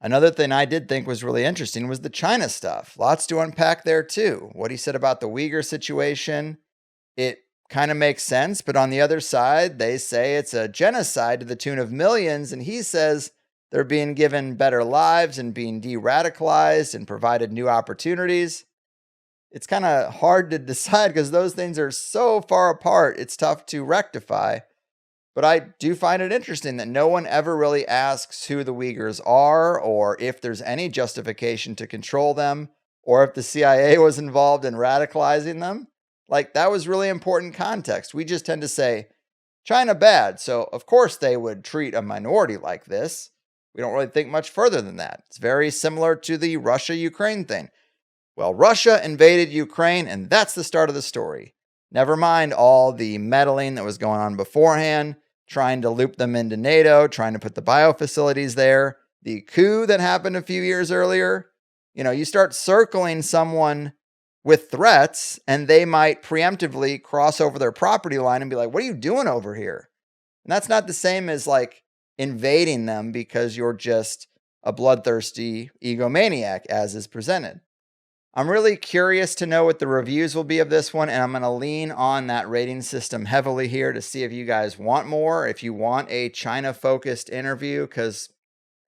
Another thing I did think was really interesting was the China stuff. Lots to unpack there too. What he said about the Uyghur situation, it kind of makes sense, but on the other side, they say it's a genocide to the tune of millions, and he says they're being given better lives and being de-radicalized and provided new opportunities. It's kind of hard to decide because those things are so far apart, it's tough to rectify. But I do find it interesting that no one ever really asks who the Uyghurs are or if there's any justification to control them or if the CIA was involved in radicalizing them. Like, that was really important context. We just tend to say, China bad, so of course they would treat a minority like this. We don't really think much further than that. It's very similar to the Russia-Ukraine thing. Well, Russia invaded Ukraine, and that's the start of the story. Never mind all the meddling that was going on beforehand, trying to loop them into NATO, trying to put the biofacilities there, the coup that happened a few years earlier. You know, you start circling someone with threats, and they might preemptively cross over their property line and be like, what are you doing over here? And that's not the same as like invading them because you're just a bloodthirsty egomaniac, as is presented. I'm really curious to know what the reviews will be of this one, and I'm going to lean on that rating system heavily here to see if you guys want more, if you want a China-focused interview, because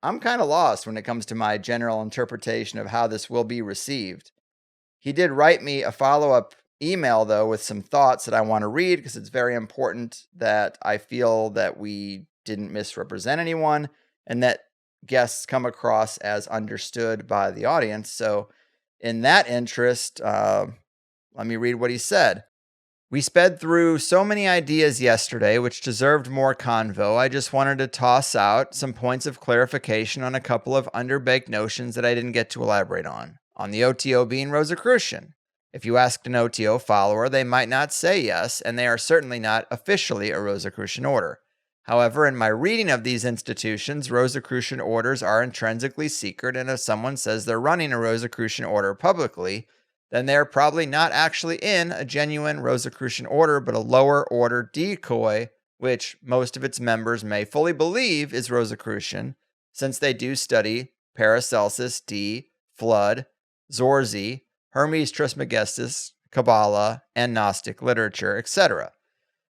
I'm kind of lost when it comes to my general interpretation of how this will be received. He did write me a follow-up email, though, with some thoughts that I want to read, because it's very important that I feel that we didn't misrepresent anyone, and that guests come across as understood by the audience. So in that interest, let me read what he said. We sped through so many ideas yesterday, which deserved more convo. I just wanted to toss out some points of clarification on a couple of underbaked notions that I didn't get to elaborate on. On the OTO being Rosicrucian. If you asked an OTO follower, they might not say yes, and they are certainly not officially a Rosicrucian order. However, in my reading of these institutions, Rosicrucian orders are intrinsically secret, and if someone says they're running a Rosicrucian order publicly, then they're probably not actually in a genuine Rosicrucian order, but a lower order decoy, which most of its members may fully believe is Rosicrucian, since they do study Paracelsus, D, Flood, Zorzi, Hermes Trismegistus, Kabbalah, and Gnostic literature, etc.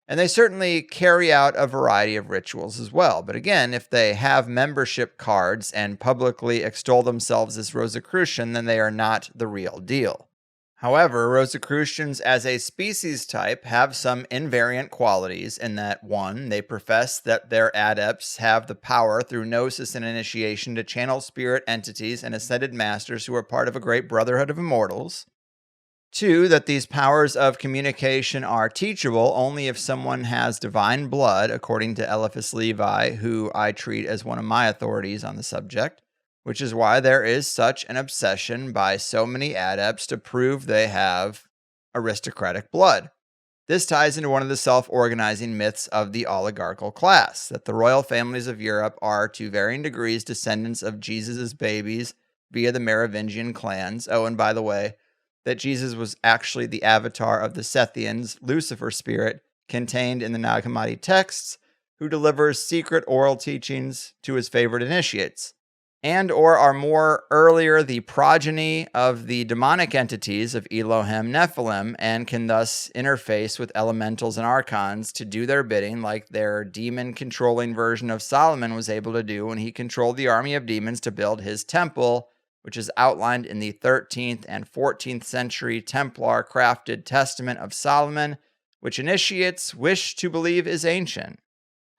And they certainly carry out a variety of rituals as well. But again, if they have membership cards and publicly extol themselves as Rosicrucian, then they are not the real deal. However, Rosicrucians as a species type have some invariant qualities in that, 1, they profess that their adepts have the power through gnosis and initiation to channel spirit entities and ascended masters who are part of a great brotherhood of immortals. 2, that these powers of communication are teachable only if someone has divine blood, according to Eliphas Levi, who I treat as one of my authorities on the subject, which is why there is such an obsession by so many adepts to prove they have aristocratic blood. This ties into one of the self-organizing myths of the oligarchical class, that the royal families of Europe are to varying degrees descendants of Jesus' babies via the Merovingian clans. Oh, and by the way, that Jesus was actually the avatar of the Sethians, Lucifer spirit, contained in the Nag Hammadi texts, who delivers secret oral teachings to his favorite initiates. and or are more earlier the progeny of the demonic entities of Elohim Nephilim and can thus interface with elementals and archons to do their bidding like their demon-controlling version of Solomon was able to do when he controlled the army of demons to build his temple, which is outlined in the 13th and 14th century Templar-crafted Testament of Solomon, which initiates wish to believe is ancient.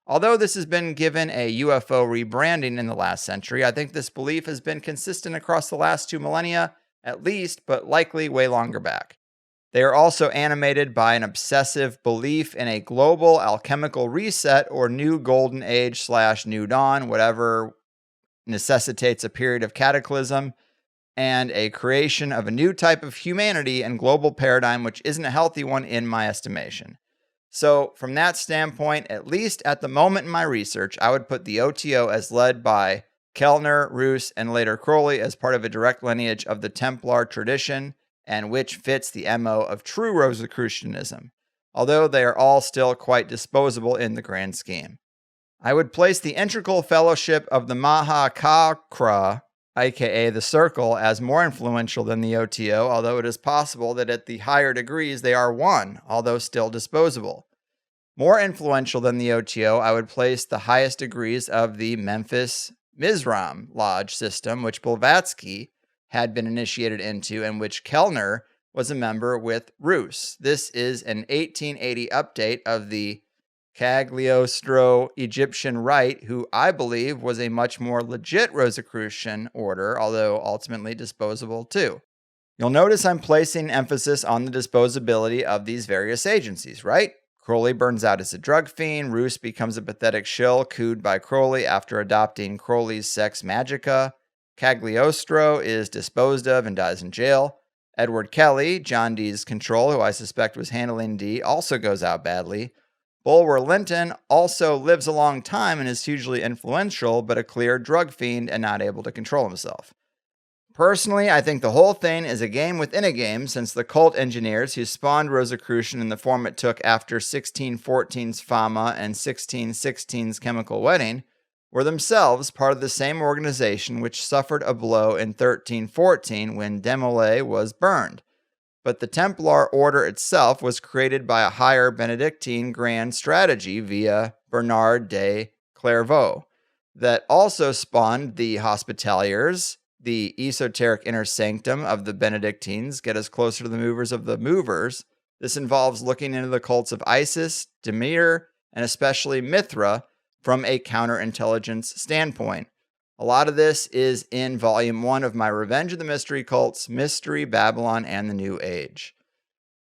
Although this has been given a UFO rebranding in the last century, I think this belief has been consistent across the last 2 millennia, at least, but likely way longer back. They are also animated by an obsessive belief in a global alchemical reset or new golden age / new dawn, whatever necessitates a period of cataclysm, and a creation of a new type of humanity and global paradigm, which isn't a healthy one in my estimation. So from that standpoint, at least at the moment in my research, I would put the OTO as led by Kellner, Roos, and later Crowley as part of a direct lineage of the Templar tradition, and which fits the MO of true Rosicrucianism, although they are all still quite disposable in the grand scheme. I would place the integral fellowship of the Mahakakra, aka the Circle, as more influential than the OTO, although it is possible that at the higher degrees they are one, although still disposable. More influential than the OTO, I would place the highest degrees of the Memphis Mizram Lodge system, which Blavatsky had been initiated into and which Kellner was a member with Roos. This is an 1880 update of the Cagliostro Egyptian Rite, who I believe was a much more legit Rosicrucian order, although ultimately disposable too. You'll notice I'm placing emphasis on the disposability of these various agencies, right? Crowley burns out as a drug fiend, Roos becomes a pathetic shill cooed by Crowley after adopting Crowley's sex magica, Cagliostro is disposed of and dies in jail, Edward Kelly, John Dee's control, who I suspect was handling Dee, also goes out badly, Bulwer Lytton also lives a long time and is hugely influential, but a clear drug fiend and not able to control himself. Personally, I think the whole thing is a game within a game, since the cult engineers who spawned Rosicrucian in the form it took after 1614's Fama and 1616's Chemical Wedding were themselves part of the same organization which suffered a blow in 1314 when Demolay was burned. But the Templar order itself was created by a higher Benedictine grand strategy via Bernard de Clairvaux that also spawned the Hospitaliers, the esoteric inner sanctum of the Benedictines, get us closer to the movers of the movers. This involves looking into the cults of Isis, Demeter, and especially Mithra from a counterintelligence standpoint. A lot of this is in Volume 1 of my Revenge of the Mystery Cults, Mystery, Babylon, and the New Age.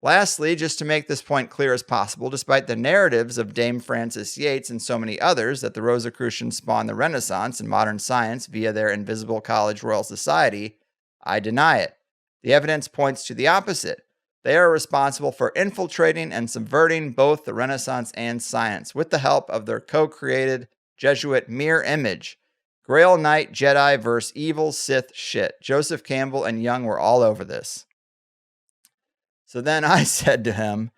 Lastly, just to make this point clear as possible, despite the narratives of Dame Frances Yates and so many others that the Rosicrucians spawned the Renaissance and modern science via their Invisible College Royal Society, I deny it. The evidence points to the opposite. They are responsible for infiltrating and subverting both the Renaissance and science with the help of their co-created Jesuit mirror image. Grail Knight Jedi vs. Evil Sith shit. Joseph Campbell and Young were all over this. So then I said to him,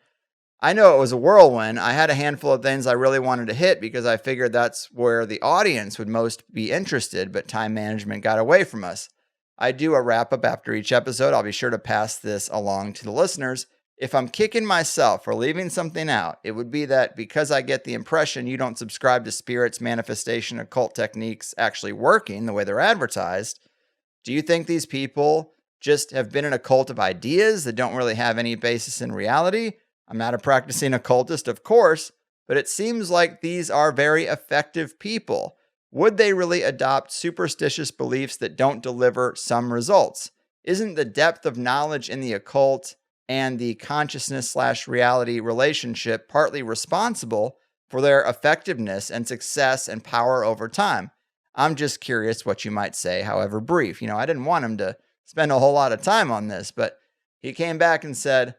I know it was a whirlwind. I had a handful of things I really wanted to hit because I figured that's where the audience would most be interested, but time management got away from us. I do a wrap-up after each episode. I'll be sure to pass this along to the listeners. If I'm kicking myself for leaving something out, it would be that because I get the impression you don't subscribe to spirits, manifestation, occult techniques actually working the way they're advertised, do you think these people just have been in a cult of ideas that don't really have any basis in reality? I'm not a practicing occultist, of course, but it seems like these are very effective people. Would they really adopt superstitious beliefs that don't deliver some results? Isn't the depth of knowledge in the occult and the consciousness/reality relationship partly responsible for their effectiveness and success and power over time? I'm just curious what you might say, however brief. I didn't want him to spend a whole lot of time on this, but he came back and said,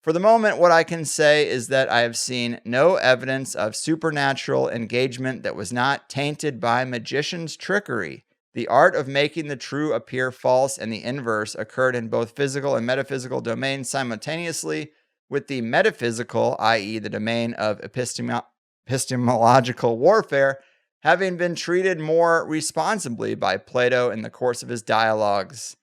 for the moment, what I can say is that I have seen no evidence of supernatural engagement that was not tainted by magician's trickery. The art of making the true appear false and the inverse occurred in both physical and metaphysical domains simultaneously, with the metaphysical, i.e. the domain of epistemological warfare, having been treated more responsibly by Plato in the course of his dialogues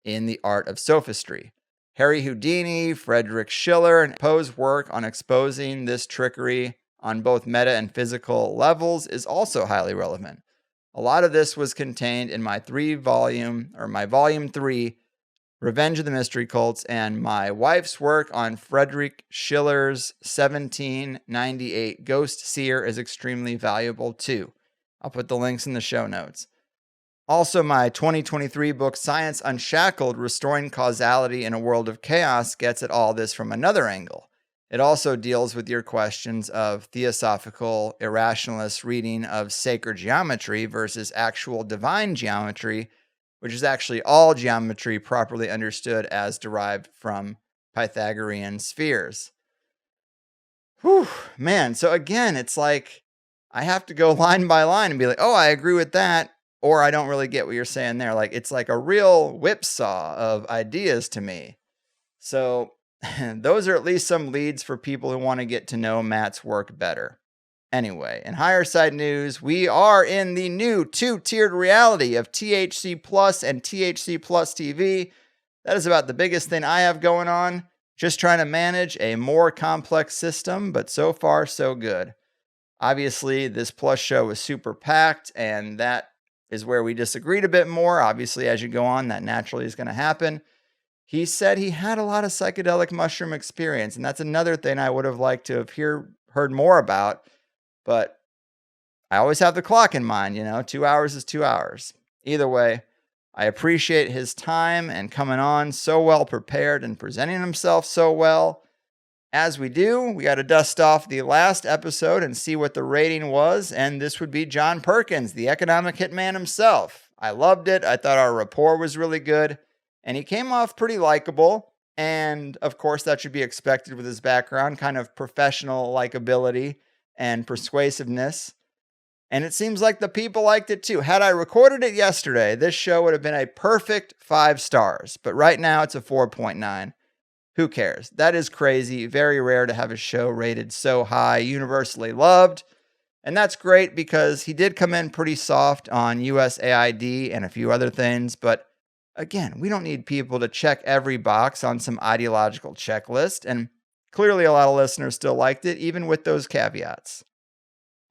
in The Art of Sophistry. Harry Houdini, Friedrich Schiller, and Poe's work on exposing this trickery on both meta and physical levels is also highly relevant. A lot of this was contained in my volume 3, Revenge of the Mystery Cults, and my wife's work on Friedrich Schiller's 1798 Ghost Seer is extremely valuable too. I'll put the links in the show notes. Also, my 2023 book, Science Unshackled, Restoring Causality in a World of Chaos, gets at all this from another angle. It also deals with your questions of theosophical irrationalist reading of sacred geometry versus actual divine geometry, which is actually all geometry properly understood as derived from Pythagorean spheres. Whew, man. So again, it's like I have to go line by line and be like, oh, I agree with that. Or I don't really get what you're saying there. Like, it's like a real whipsaw of ideas to me. So those are at least some leads for people who want to get to know Matt's work better. Anyway, in higher side news, we are in the new 2-tiered reality of THC Plus and THC Plus TV. That is about the biggest thing I have going on. Just trying to manage a more complex system, but so far, so good. Obviously, this Plus show was super packed, and that is where we disagreed a bit more. Obviously, as you go on, that naturally is going to happen. He said he had a lot of psychedelic mushroom experience, and that's another thing I would have liked to have heard more about. But I always have the clock in mind, 2 hours is 2 hours. Either way, I appreciate his time and coming on so well prepared and presenting himself so well. As we do, we got to dust off the last episode and see what the rating was, and this would be John Perkins, the economic hitman himself. I loved it. I thought our rapport was really good, and he came off pretty likable, and of course that should be expected with his background, kind of professional likability and persuasiveness. And it seems like the people liked it too. Had I recorded it yesterday, this show would have been a perfect 5 stars, but right now it's a 4.9. Who cares? That is crazy. Very rare to have a show rated so high, universally loved. And that's great because he did come in pretty soft on USAID and a few other things. But again, we don't need people to check every box on some ideological checklist. And clearly a lot of listeners still liked it, even with those caveats.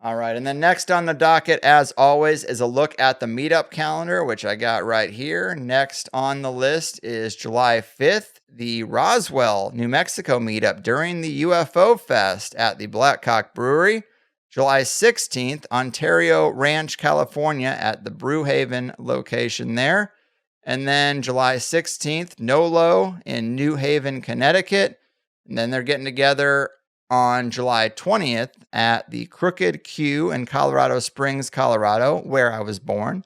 All right, and then next on the docket, as always, is a look at the meetup calendar, which I got right here. Next on the list is July 5th, the Roswell, New Mexico meetup during the UFO Fest at the Blackcock Brewery. July 16th, Ontario Ranch, California at the Brewhaven location there. And then July 16th, NOLO in New Haven, Connecticut. And then they're getting together on July 20th at the Crooked Q in Colorado Springs, Colorado, where I was born.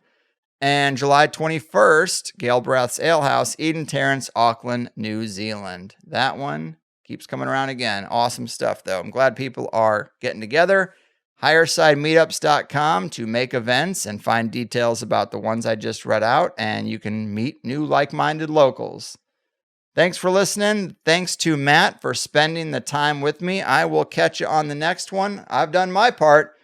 And July 21st, Galbraith's Ale House, Eden Terrace, Auckland, New Zealand. That one keeps coming around again. Awesome stuff, though. I'm glad people are getting together. HigherSideMeetups.com to make events and find details about the ones I just read out, and you can meet new like-minded locals. Thanks for listening. Thanks to Matt for spending the time with me. I will catch you on the next one. I've done my part.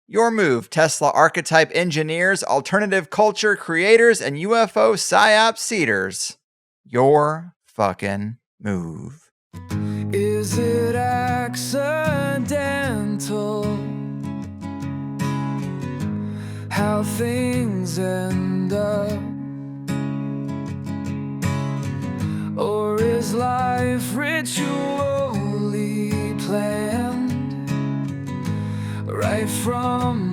Your move, Tesla archetype engineers, alternative culture creators, and UFO psyop seeders. Your fucking move. Is it accidental how things end up? Or is life ritually planned right from